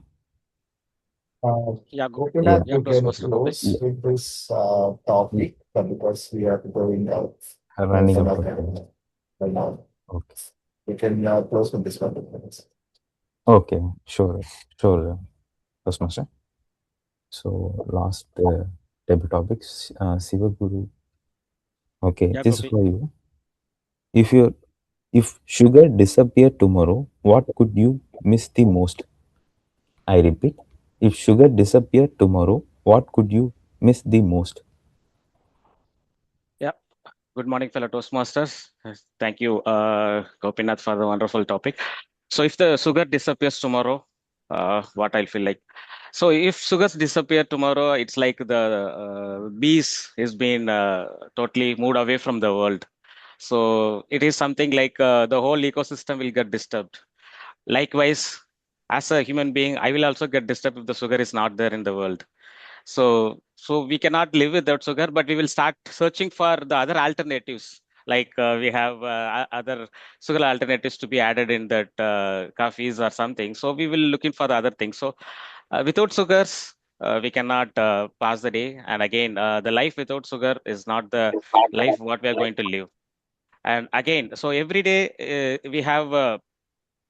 Yeah, Hoping that yeah, we get Toastmaster Karthik. close with this topic because we are going out Running for out that of time. right now. Okay. We can close with this one. Okay, sure, Toastmaster. So last table topics, Siva Guru. Okay, Yeah, this is Gopi. for you. If sugar disappeared tomorrow, what could you miss the most? I repeat, if sugar disappeared tomorrow, what could you miss the most? Yeah. Good morning, fellow Toastmasters. Thank you, Gopinath, for the wonderful topic. So, if the sugar disappears tomorrow, what I'll feel like. So, if sugars disappear tomorrow, it's like the bees is being totally moved away from the world. So, it is something like the whole ecosystem will get disturbed. Likewise, as a human being, I will also get disturbed if the sugar is not there in the world. So we cannot live without sugar, but we will start searching for the other alternatives like we have other sugar alternatives to be added in that coffees or something. So we will looking for the other things. So without sugars, we cannot pass the day. And again, the life without sugar is not the life what we are going to live. And again, so every day we have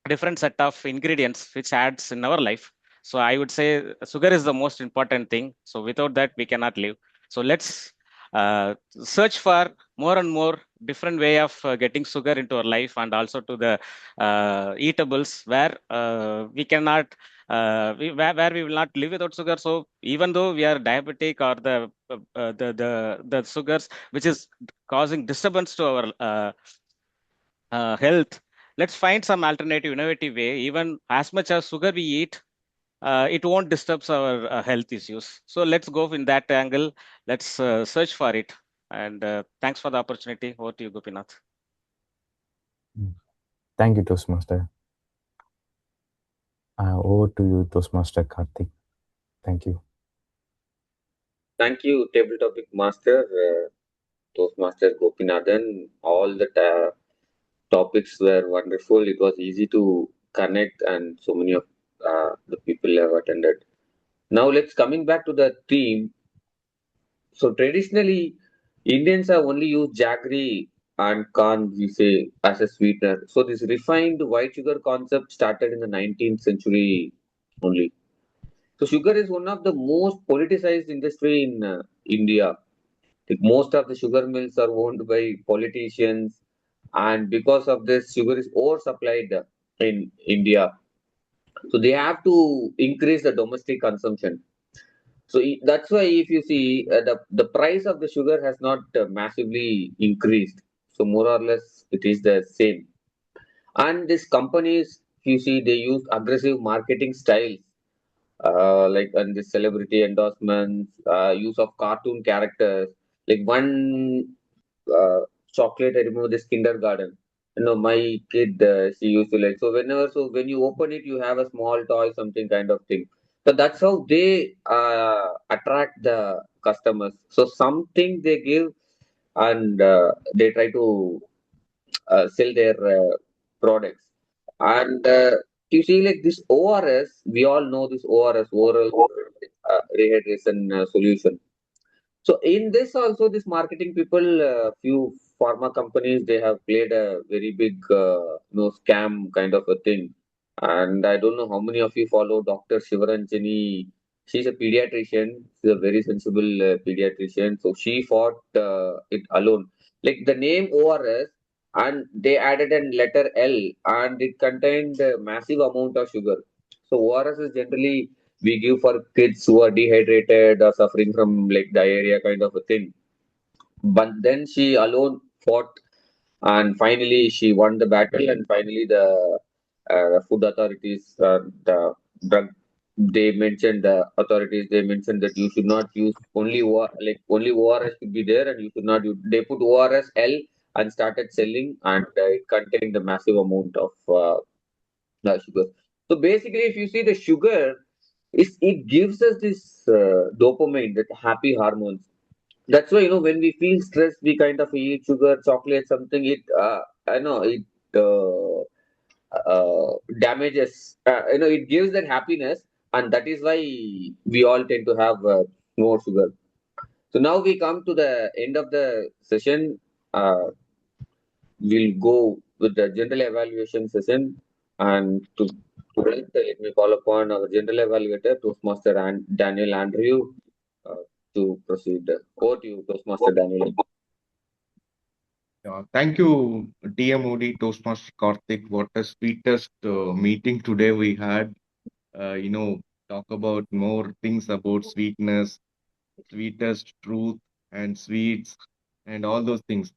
different set of ingredients which adds in our life. So I would say sugar is the most important thing. So without that, we cannot live. So let's search for more and more different way of getting sugar into our life, and also to the eatables where we cannot where we will not live without sugar. So even though we are diabetic or the sugars which is causing disturbance to our health, let's find some alternative innovative way. Even as much as sugar we eat, it won't disturb our health issues. So let's go in that angle. Let's search for it. And thanks for the opportunity. Over to you, Gopinath. Thank you, Toastmaster. Over to you, Toastmaster Karthik. Thank you. Thank you, Table Topic Master, Toastmaster Gopinathan. All the topics were wonderful. It was easy to connect, and so many of the people have attended. Now let's coming back to the theme. So traditionally, Indians have only used jaggery and corn, we say, as a sweetener. So this refined white sugar concept started in the 19th century only. So sugar is one of the most politicized industry in India. Like, most of the sugar mills are owned by politicians, and because of this, sugar is oversupplied in India. So they have to increase the domestic consumption. So that's why if you see the price of the sugar has not massively increased. So more or less it is the same. And these companies, if you see, they use aggressive marketing styles, like and the celebrity endorsements, use of cartoon characters. Like one uh, chocolate, I remember this kindergarten. You know, my kid, she used to like. So whenever, so when you open it, you have a small toy, something kind of thing. So that's how they attract the customers. So something they give, and they try to sell their products. And you see, like this ORS, we all know this ORS, oral rehydration solution. So in this also, this marketing people, few pharma companies, they have played a very big, scam kind of a thing. And I don't know how many of you follow Dr. Shivaranjani. She's a pediatrician. She's a very sensible pediatrician. So she fought it alone. Like the name ORS, and they added a letter L, and it contained a massive amount of sugar. So ORS is generally we give for kids who are dehydrated or suffering from like diarrhea kind of a thing. But then she alone fought, and finally she won the battle. And finally, the food authorities, the drug, they mentioned the authorities. They mentioned that you should not use only ORS should be there, and you should not use. They put ORS L and started selling, and it contained a massive amount of sugar. So basically, if you see the sugar, it gives us this dopamine, that happy hormones. That's why when we feel stressed, we kind of eat sugar, chocolate, something. It I know it damages. It gives that happiness, and that is why we all tend to have more sugar. So now we come to the end of the session. We'll go with the general evaluation session, and to that, let me call upon our general evaluator, Toastmaster and Daniel Andrew, to proceed. Over to you, Toastmaster Daniel. Thank you, TMOD Toastmaster Karthik. What a sweetest meeting today we had. Talk about more things about sweetness, sweetest truth, and sweets, and all those things.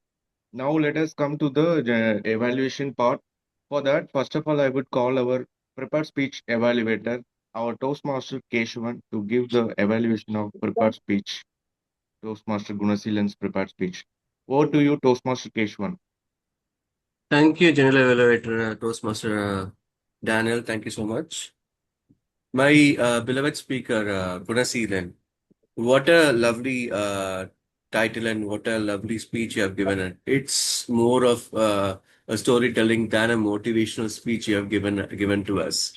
Now let us come to the evaluation part. For that, first of all, I would call our prepared speech evaluator, our Toastmaster Keshavan, to give the evaluation of prepared speech. Toastmaster Gunasilan's prepared speech. Over to you, Toastmaster Keshavan. Thank you, General Evaluator, Toastmaster Daniel. Thank you so much. My beloved speaker, Gunasilan. What a lovely title and what a lovely speech you have given. It's more of a storytelling than a motivational speech you have given to us.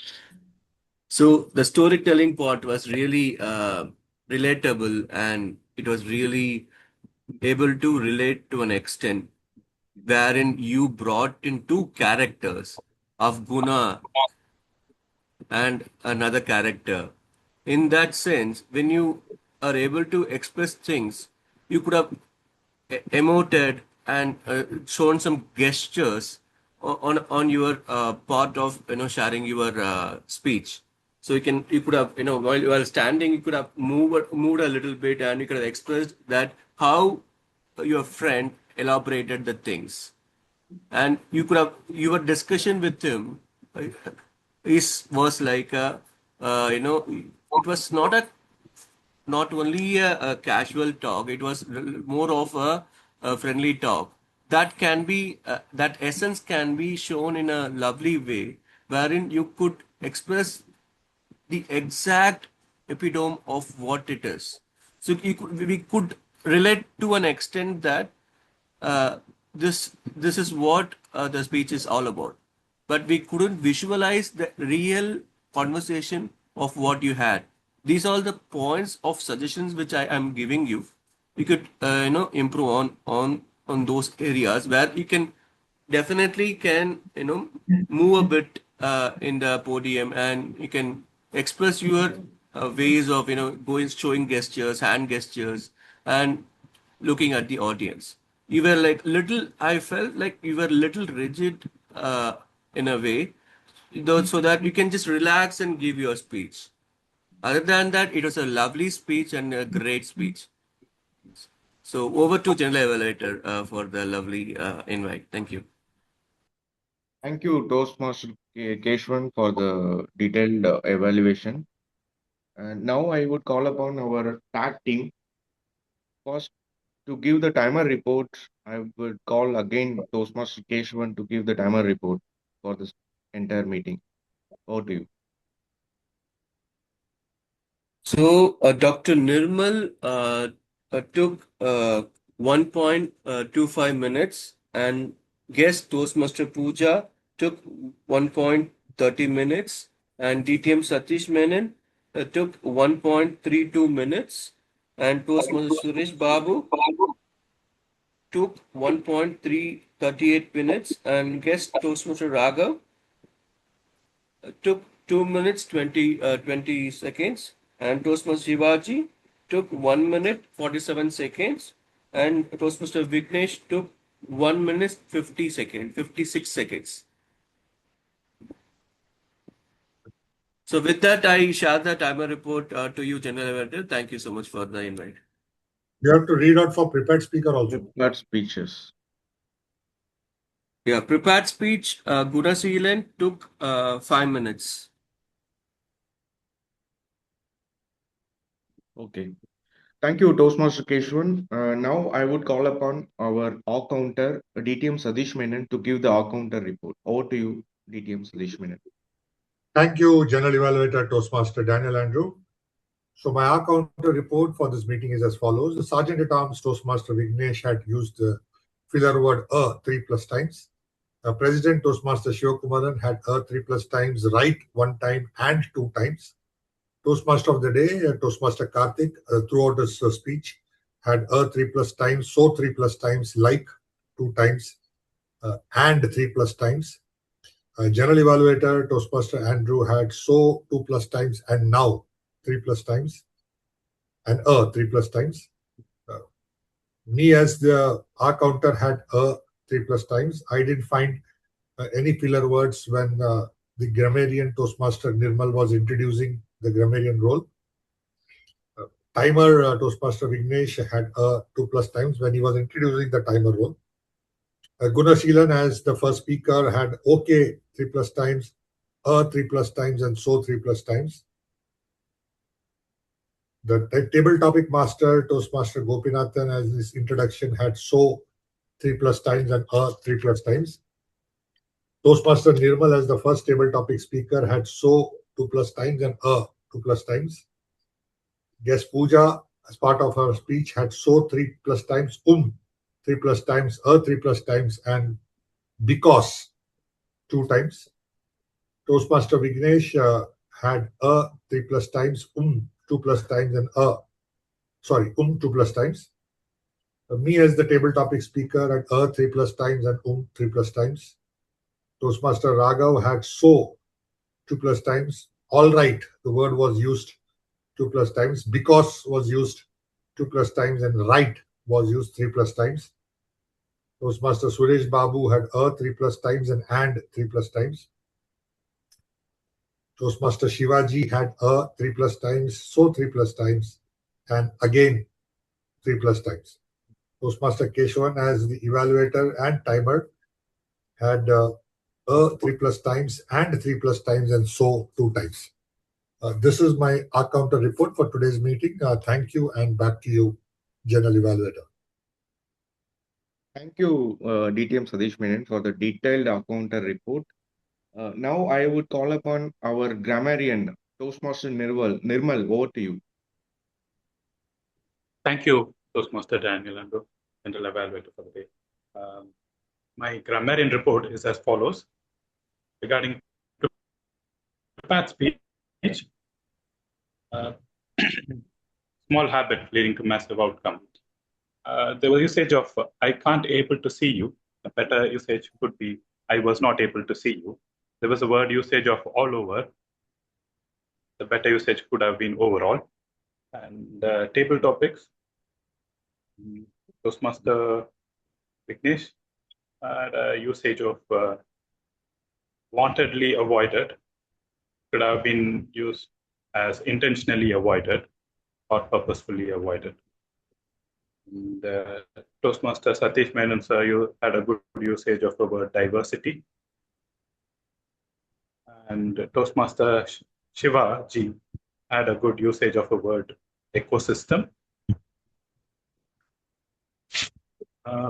So the storytelling part was really relatable, and it was really able to relate to an extent wherein you brought in two characters of Guna and another character. In that sense, when you are able to express things, you could have emoted and shown some gestures on your part of sharing your speech. So you could have while standing you could have moved a little bit, and you could have expressed that how your friend elaborated the things, and you could have your discussion with him uh, is was like a it was not only a casual talk, it was more of a friendly talk. That can be, that essence can be shown in a lovely way, wherein you could express the exact epitome of what it is. So we could relate to an extent that uh, this is what the speech is all about, but we couldn't visualize the real conversation of what you had. These are all the points of suggestions which I am giving you. You could improve on those areas where you can definitely can move a bit in the podium, and you can express your ways of going, showing gestures, hand gestures, and looking at the audience. You were like little, I felt like you were little rigid in a way, though, so that you can just relax and give your speech. Other than that, it was a lovely speech and a great speech. So over to General Evaluator for the lovely invite. Thank you. Thank you, Toastmaster Keshwan, for the detailed evaluation. And now I would call upon our tag team. First, to give the timer report, I would call again Toastmaster Keshwan to give the timer report for this entire meeting. Over to you. So, Dr. Nirmal took 1.25 minutes, and guest Toastmaster Pooja took 1.30 minutes, and DTM Sathish Menon took 1.32 minutes, and Toastmaster Suresh Babu took 1.338 minutes, and guest Toastmaster Raghav took 2 minutes 20 seconds, and Toastmaster Shivaji took 1 minute 47 seconds, and Toastmaster Vignesh took 1 minute 56 seconds. So with that, I share the timer report to you, General Evaluator. Thank you so much for the invite. You have to read out for prepared speaker also. Prepared speeches. Yeah, prepared speech, Gunaseelan took 5 minutes. Okay. Thank you, Toastmaster Keshwan. Now I would call upon our all counter, DTM Sathish Menon, to give the all counter report. Over to you, DTM Sathish Menon. Thank you, General Evaluator Toastmaster Daniel Andrew. So my R-counter report for this meeting is as follows. The Sergeant at Arms Toastmaster Vignesh had used the filler word 3 plus times. President Toastmaster Shivakumaran had 3 plus times, right 1 time and 2 times. Toastmaster of the day, Toastmaster Karthik, throughout his speech, had 3 plus times, so 3 plus times, like 2 times, and 3 plus times. General Evaluator Toastmaster Andrew had so 2 plus times and now 3 plus times, and 3 plus times. Me as the R counter had 3 plus times. I didn't find any filler words when the grammarian Toastmaster Nirmal was introducing the grammarian role. Timer Toastmaster Vignesh had 2 plus times when he was introducing the timer role. Gunashilan as the first speaker had okay 3 plus times, 3 plus times, and so 3 plus times. The table topic master Toastmaster Gopinathan as his introduction had so 3 plus times and 3 plus times. Toastmaster Nirmal as the first table topic speaker had so 2 plus times and 2 plus times. Guest Pooja as part of her speech, had so 3+ times, 3+ times, 3+ times, and because 2 times. Toastmaster Vignesh had 3+ times, 2+ times, and 2+ times. Me as the table topic speaker had 3+ times and 3+ times. Toastmaster Raghav had so 2+ times. All right, the word was used 2+ times. Because was used 2+ times, and right was used 3+ times. Toastmaster Suresh Babu had 3+ times and 3+ times. Toastmaster Shivaji had 3+ times, so 3+ times, and again 3+ times. Toastmaster Keshavan, as the evaluator and timer, had 3+ times and 3+ times, and so 2 times. This is my counter report for today's meeting. Thank you, and back to you, General Evaluator. Thank you, DTM Sathish Menon, for the detailed counter report. Now I would call upon our grammarian, Toastmaster Nirmal, over to you. Thank you, Toastmaster Daniel and the General Evaluator for the day. My grammarian report is as follows. Regarding prepared speech, small habit leading to massive outcome. There was usage of I can't able to see you. A better usage could be I was not able to see you. There was a word usage of all over. The better usage could have been overall. And table topics. Toastmaster Vignesh had a usage of wantedly avoided. Could have been used as intentionally avoided or purposefully avoided. And, Toastmaster Sathish Menon, sir, you had a good usage of the word diversity. And Toastmaster Shiva ji had a good usage of the word ecosystem.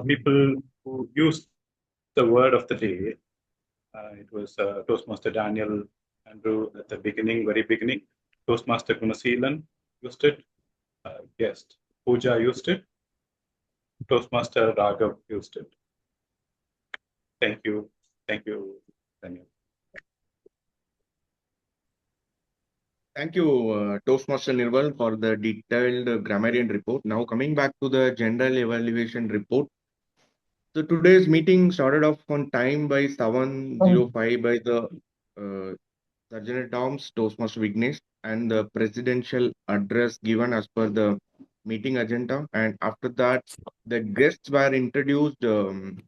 People who used the word of the day, it was Toastmaster Daniel Andrew at the beginning, very beginning. Toastmaster Gunaseelan used it. Guest Pooja used it. Toastmaster Raghav used it. Thank you. Thank you, Daniel. Thank you, Toastmaster Nirmal, for the detailed grammarian report. Now coming back to the general evaluation report. So today's meeting started off on time by 7:05 by the Sergeant at Arms, Toastmaster Vignesh, and the presidential address given as per the meeting agenda. And after that, the guests were introduced during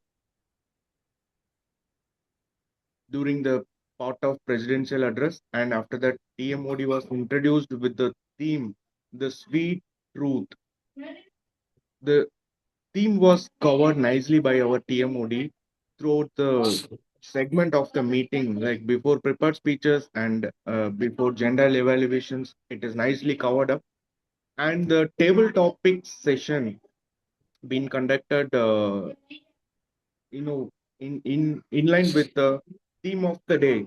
the part of presidential address. And after that, TMOD was introduced with the theme, The Sweet Truth. The theme was covered nicely by our TMOD throughout the segment of the meeting, like before prepared speeches and before general evaluations. It is nicely covered up. And the table topics session been conducted, in line with the theme of the day.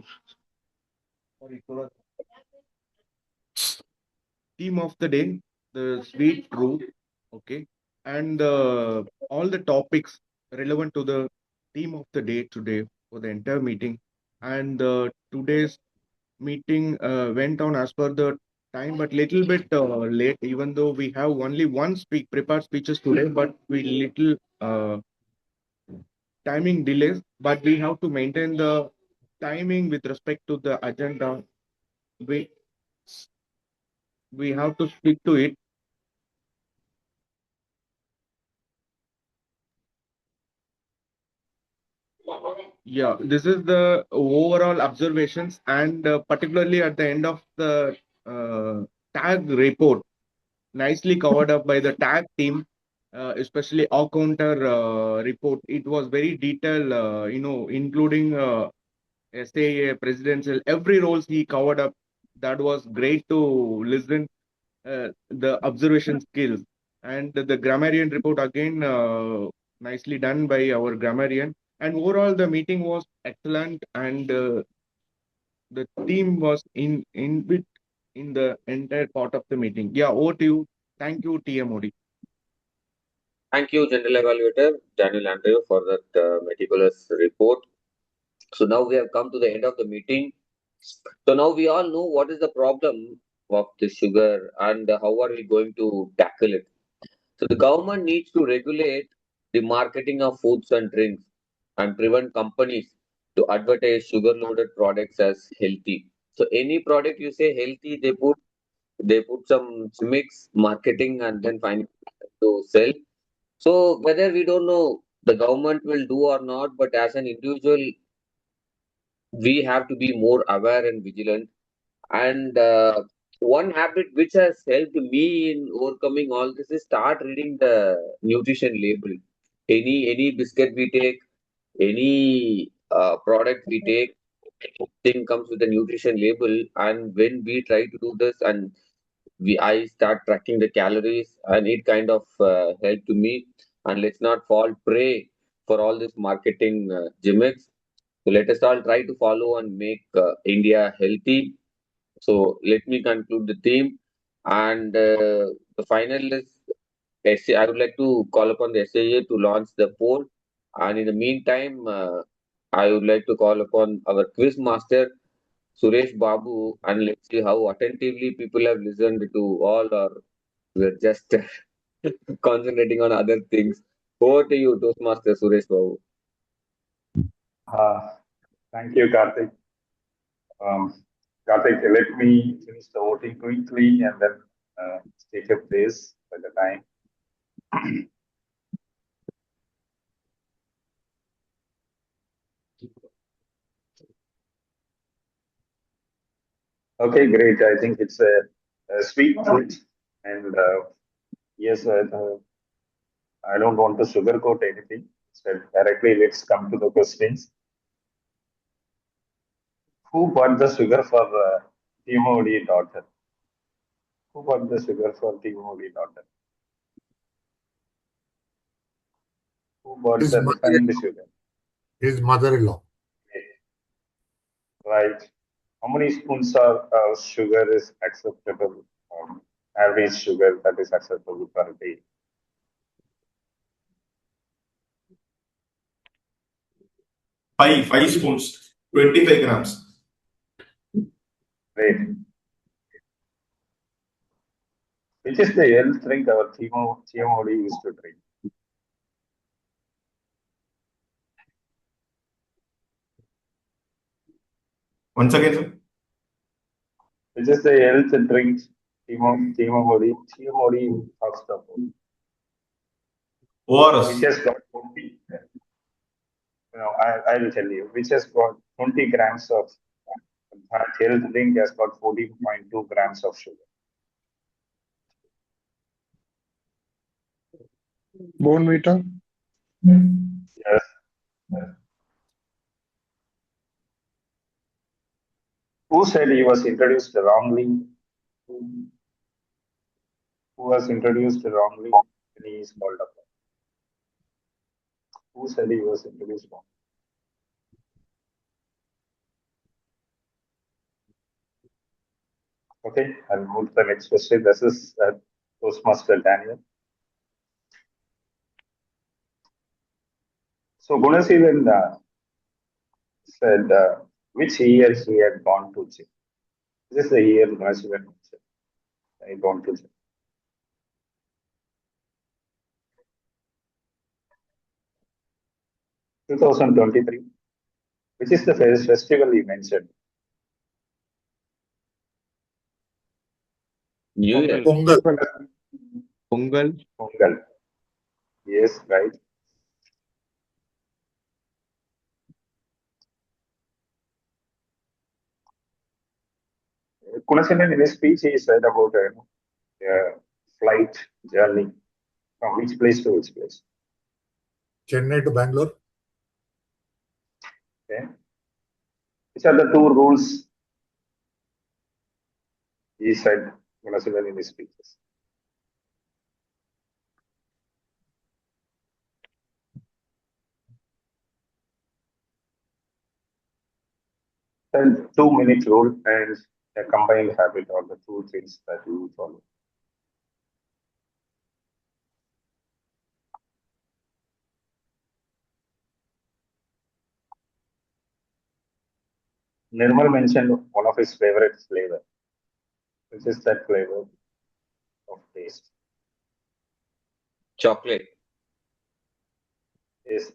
Theme of the day, the sweet truth. Okay, and all the topics relevant to the theme of the day today for the entire meeting. And today's meeting went on as per the time, but little bit late, even though we have only one prepared speeches today, but we little timing delays, but we have to maintain the timing with respect to the agenda. We have to stick to it. Yeah, this is the overall observations, and particularly at the end of the tag report, nicely covered up by the tag team, especially our counter report. It was very detailed, including SAA, presidential, every roles he covered up. That was great to listen. The observation skills and the grammarian report again, nicely done by our grammarian. And overall, the meeting was excellent, and the theme was in the entire part of the meeting. Yeah, over to you, Thank you, TMOD. Thank you, General Evaluator Daniel Andrew, for that meticulous report. So now we have come to the end of the meeting. So now we all know what is the problem of the sugar and how are we going to tackle it. So the government needs to regulate the marketing of foods and drinks and prevent companies to advertise sugar-loaded products as healthy. So any product you say healthy, they put some mix marketing and then find to sell. So whether we don't know the government will do or not, but as an individual, we have to be more aware and vigilant. And one habit which has helped me in overcoming all this is start reading the nutrition label. Any biscuit we take, any product we take, thing comes with a nutrition label. And when we try to do this, and I start tracking the calories, and it kind of helped to me. And let's not fall prey for all this marketing gimmicks. So let us all try to follow and make India healthy. So let me conclude the theme. And the final is I would like to call upon the SAA to launch the poll. And in the meantime, I would like to call upon our quiz master, Suresh Babu, and let's see how attentively people have listened to all, or we're just concentrating on other things. Over to you, Toastmaster Suresh Babu. Thank you, Karthik. Karthik, let me finish the voting quickly and then take a place by the time. Okay, great. I think it's a sweet treat. And yes, I don't want to sugarcoat anything. So directly, let's come to the questions. Who bought the sugar for TMOD daughter? Who bought the sugar for TMOD daughter? Who bought His the mother, refined sugar? his mother-in-law. Right. How many spoons of sugar is acceptable? Average sugar that is acceptable per day. Five spoons, 25 grams. Great. Which is the health drink our TMOD used to drink? Once again, sir. Which is the health drink TMOD talks about? ORS. Which has got 20, I will tell you, which has got 20 grams of health drink has got 14.2 grams of sugar. Bonvita. Yes. Who said he was introduced wrongly? Who was introduced wrongly when he is called upon? Who said he was introduced wrong? Okay, I'll move to the next question. This is Toastmaster Daniel. So Gunasilan said which year he had gone to gym. This is the year Gunasilan said I had gone to gym. Two 2023. Which is the festival he mentioned? New Year. Pongal. Pongal. Yes, right. Kunasilan in his speech he said about a flight journey from which place to which place. Chennai to Bangalore. Okay. Which are the two rules he said Kunasilan in his speeches? And 2 minute rule and a combined habit are the two things that we will follow. Nirmal mentioned one of his favorite flavor, which is that flavor of taste. Chocolate. Is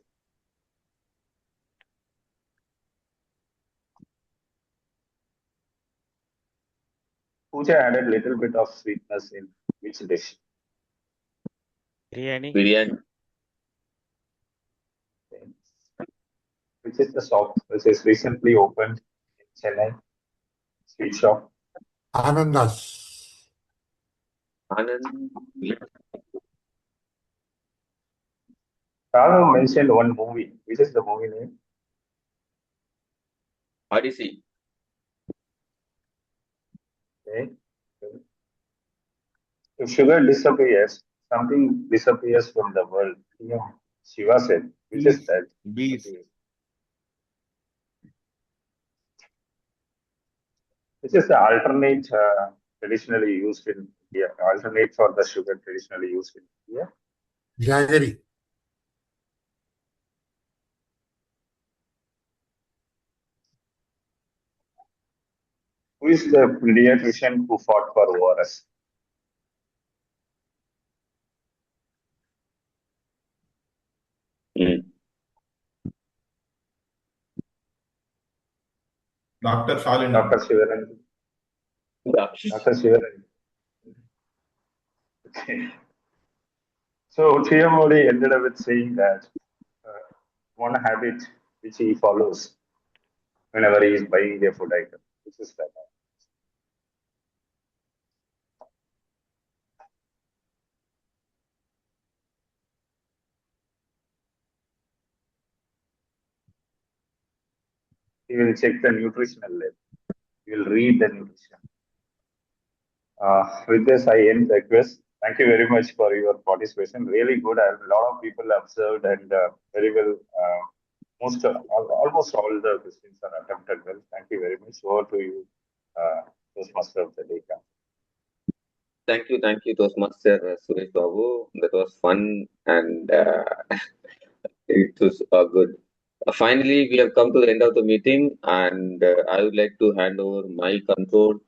Pooja added little bit of sweetness in which dish? Biryani. Biryani. Which is the shop which is recently opened in Chennai? Sweet shop. Anandas. Anand. Raghav mentioned one movie. Which is the movie name? Odyssey. Okay. If sugar disappears, something disappears from the world. Yeah. Shiva said, which is that? Bees. Which is the alternate traditionally used in India? Alternate for the sugar traditionally used in India? Jaggery. Who is the pediatrician who fought for ORS? Dr. Shalini. Dr. Shivaran. Dr. Shivaran. Okay. So TMOD ended up with saying that one habit which he follows whenever he is buying a food item. This is that. He will check the nutritional label. He will read the nutrition. With this, I end the quiz. Thank you very much for your participation. Really good. A lot of people observed and very well. Almost all the questions are attempted well. Thank you very much. Over to you, Toastmaster of the day. Thank you, Toastmaster Suresh Babu. That was fun and it was good. Finally, we have come to the end of the meeting, and I would like to hand over my control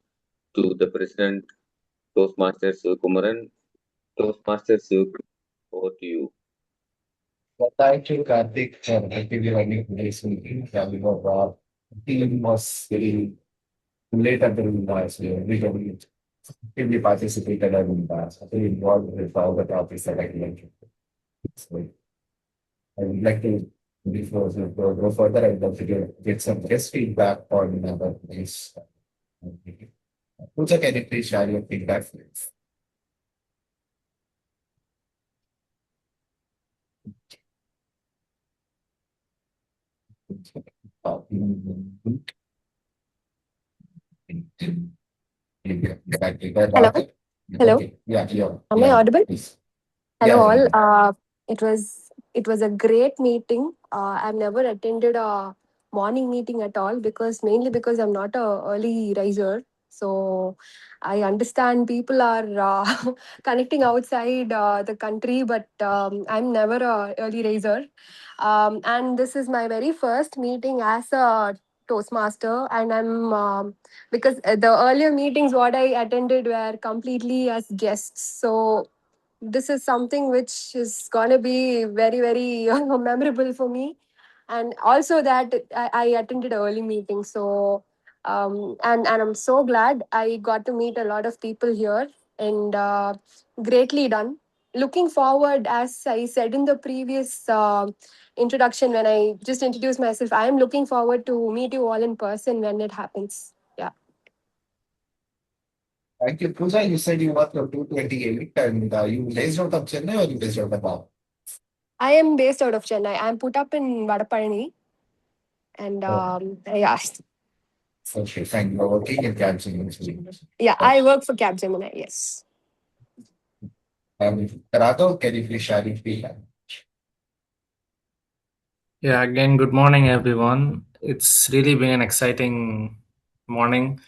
to the President, Toastmaster Kumaran. Toastmaster Suk, over to you. Well, thank you, Karthik, for helping me running today's meeting. Yeah, the team was very late at the room, so everybody actively participated and very involved with all the topics that I mentioned. So I would like to, before we go further, I'd love to get some guest feedback on this. Pooja, can you please share your feedback, please? Hello. Hello. Okay. Yeah, Am I audible? please. Hello Yeah, all. It was a great meeting. I've never attended a morning meeting at all mainly because I'm not a early riser. So I understand people are connecting outside the country, but I'm never a early riser. And this is my very first meeting as a Toastmaster, and I'm because the earlier meetings what I attended were completely as guests. So this is something which is going to be very, very memorable for me. And also that I attended an early meeting. So, and I'm so glad I got to meet a lot of people here and greatly done. Looking forward, as I said in the previous introduction, when I just introduced myself, I am looking forward to meet you all in person when it happens. Yeah. Thank you. Pooja, you said you work for 228 and you based out of Chennai or you based out of Bombay? I am based out of Chennai. I'm put up in Vadapalani. And yeah. Okay, fine. You're working in Capgemini. Yeah, I work for Capgemini, yes. Raghav, can you please share your feedback? Yeah, again, good morning, everyone. It's really been an exciting morning.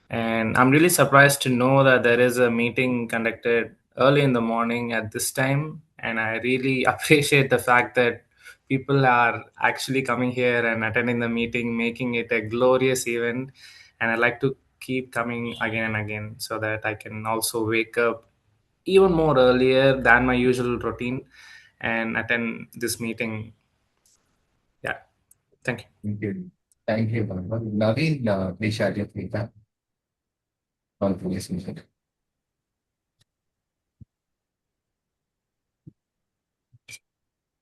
And I'm really surprised to know that there is a meeting conducted early in the morning at this time. And I really appreciate the fact that people are actually coming here and attending the meeting, making it a glorious event. And I'd like to keep coming again and again so that I can also wake up even more earlier than my usual routine and attend this meeting. Yeah, thank you. Thank you. Thank you, Naveen, please share your feedback on today's meeting.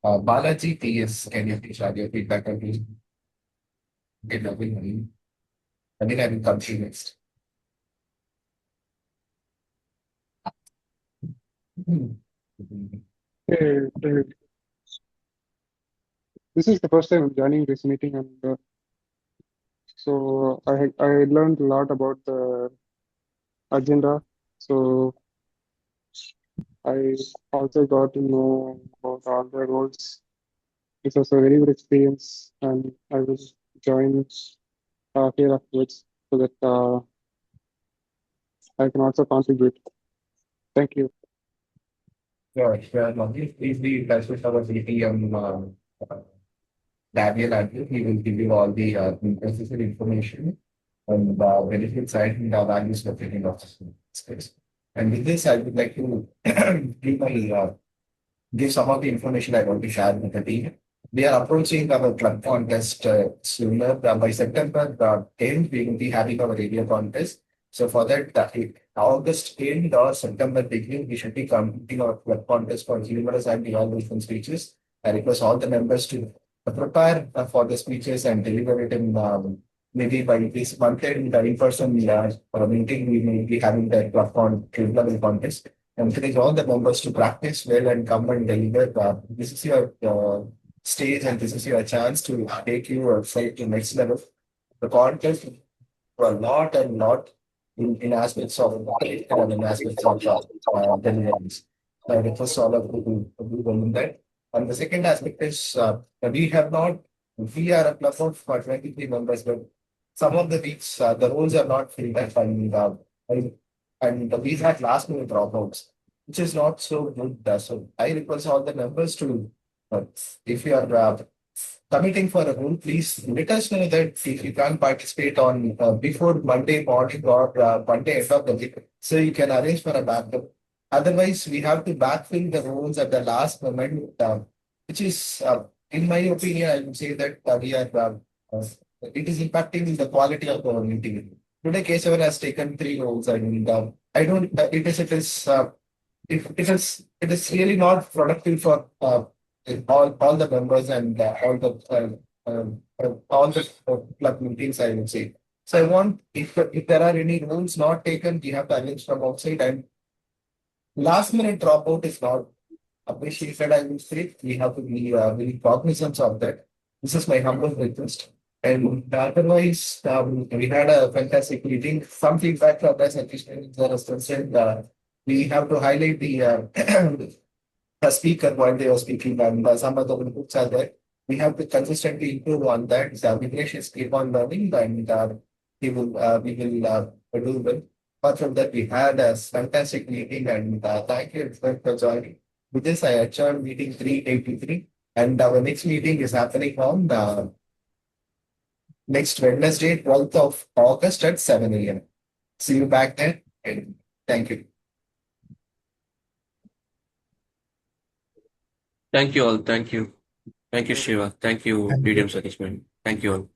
Balaji, please, can you please share your feedback on this? Okay, Naveen. I think I will come to you next. Hey, this is the first time I'm joining this meeting, and so I learned a lot about the agenda. So I also got to know about all the roles. It was a very good experience, and I will join here afterwards so that I can also contribute. Thank you. Sure, Naveen. Please be in touch with our VPM, Daniel Andrew. He will give you all the necessary information on the benefit side and the values of taking off space. And with this, I would like to give some of the information I want to share with the team. We are approaching our club contest sooner. By September 10th, we will be having our area contest. So for that, August 10th or September beginning, we should be completing our club contest for humorous and evaluation speeches. I request all the members to prepare for the speeches and deliver it in maybe by this month in person meeting. We may be having the club level contest. Encourage all the members to practice well and come and deliver. This is your stage and this is your chance to take you outside to next level. The contest a lot and lot in aspects of knowledge and in aspects of deliverance. So I request all of you to do well in that. And the second aspect is we are a club of 23 members, but some of the weeks the roles are not filled up and we had last minute dropouts, which is not so good. So I request all the members to, if you are committing for a role, please let us know that if you can't participate on before Monday morning or Monday end of the week, so you can arrange for a backup. Otherwise, we have to backfill the roles at the last moment, which is, in my opinion, I would say that it is impacting the quality of our meeting. Today, Kesavan has taken 3 roles, and I don't. It is really not productive for all the members and all the club meetings, I would say. So I want, if there are any rules not taken, we have to arrange from outside, and last minute dropout is not appreciated, I would say. We have to be really cognizant of that. This is my humble request. And otherwise, we had a fantastic meeting. Some feedback from us, Sathish, we have to highlight the speaker while they were speaking, and some of the inputs are there. We have to consistently improve on that. Vignesh is keep on learning, and we will do well. Apart from that, we had a fantastic meeting, and thank you for joining. With this, I adjourn meeting 383, and our next meeting is happening on next Wednesday, 12th of August at 7 a.m. See you back then, and thank you. Thank you all. Thank you. Thank you, Shiva. Thank you, Thank you. BDM Sathish. Thank you all.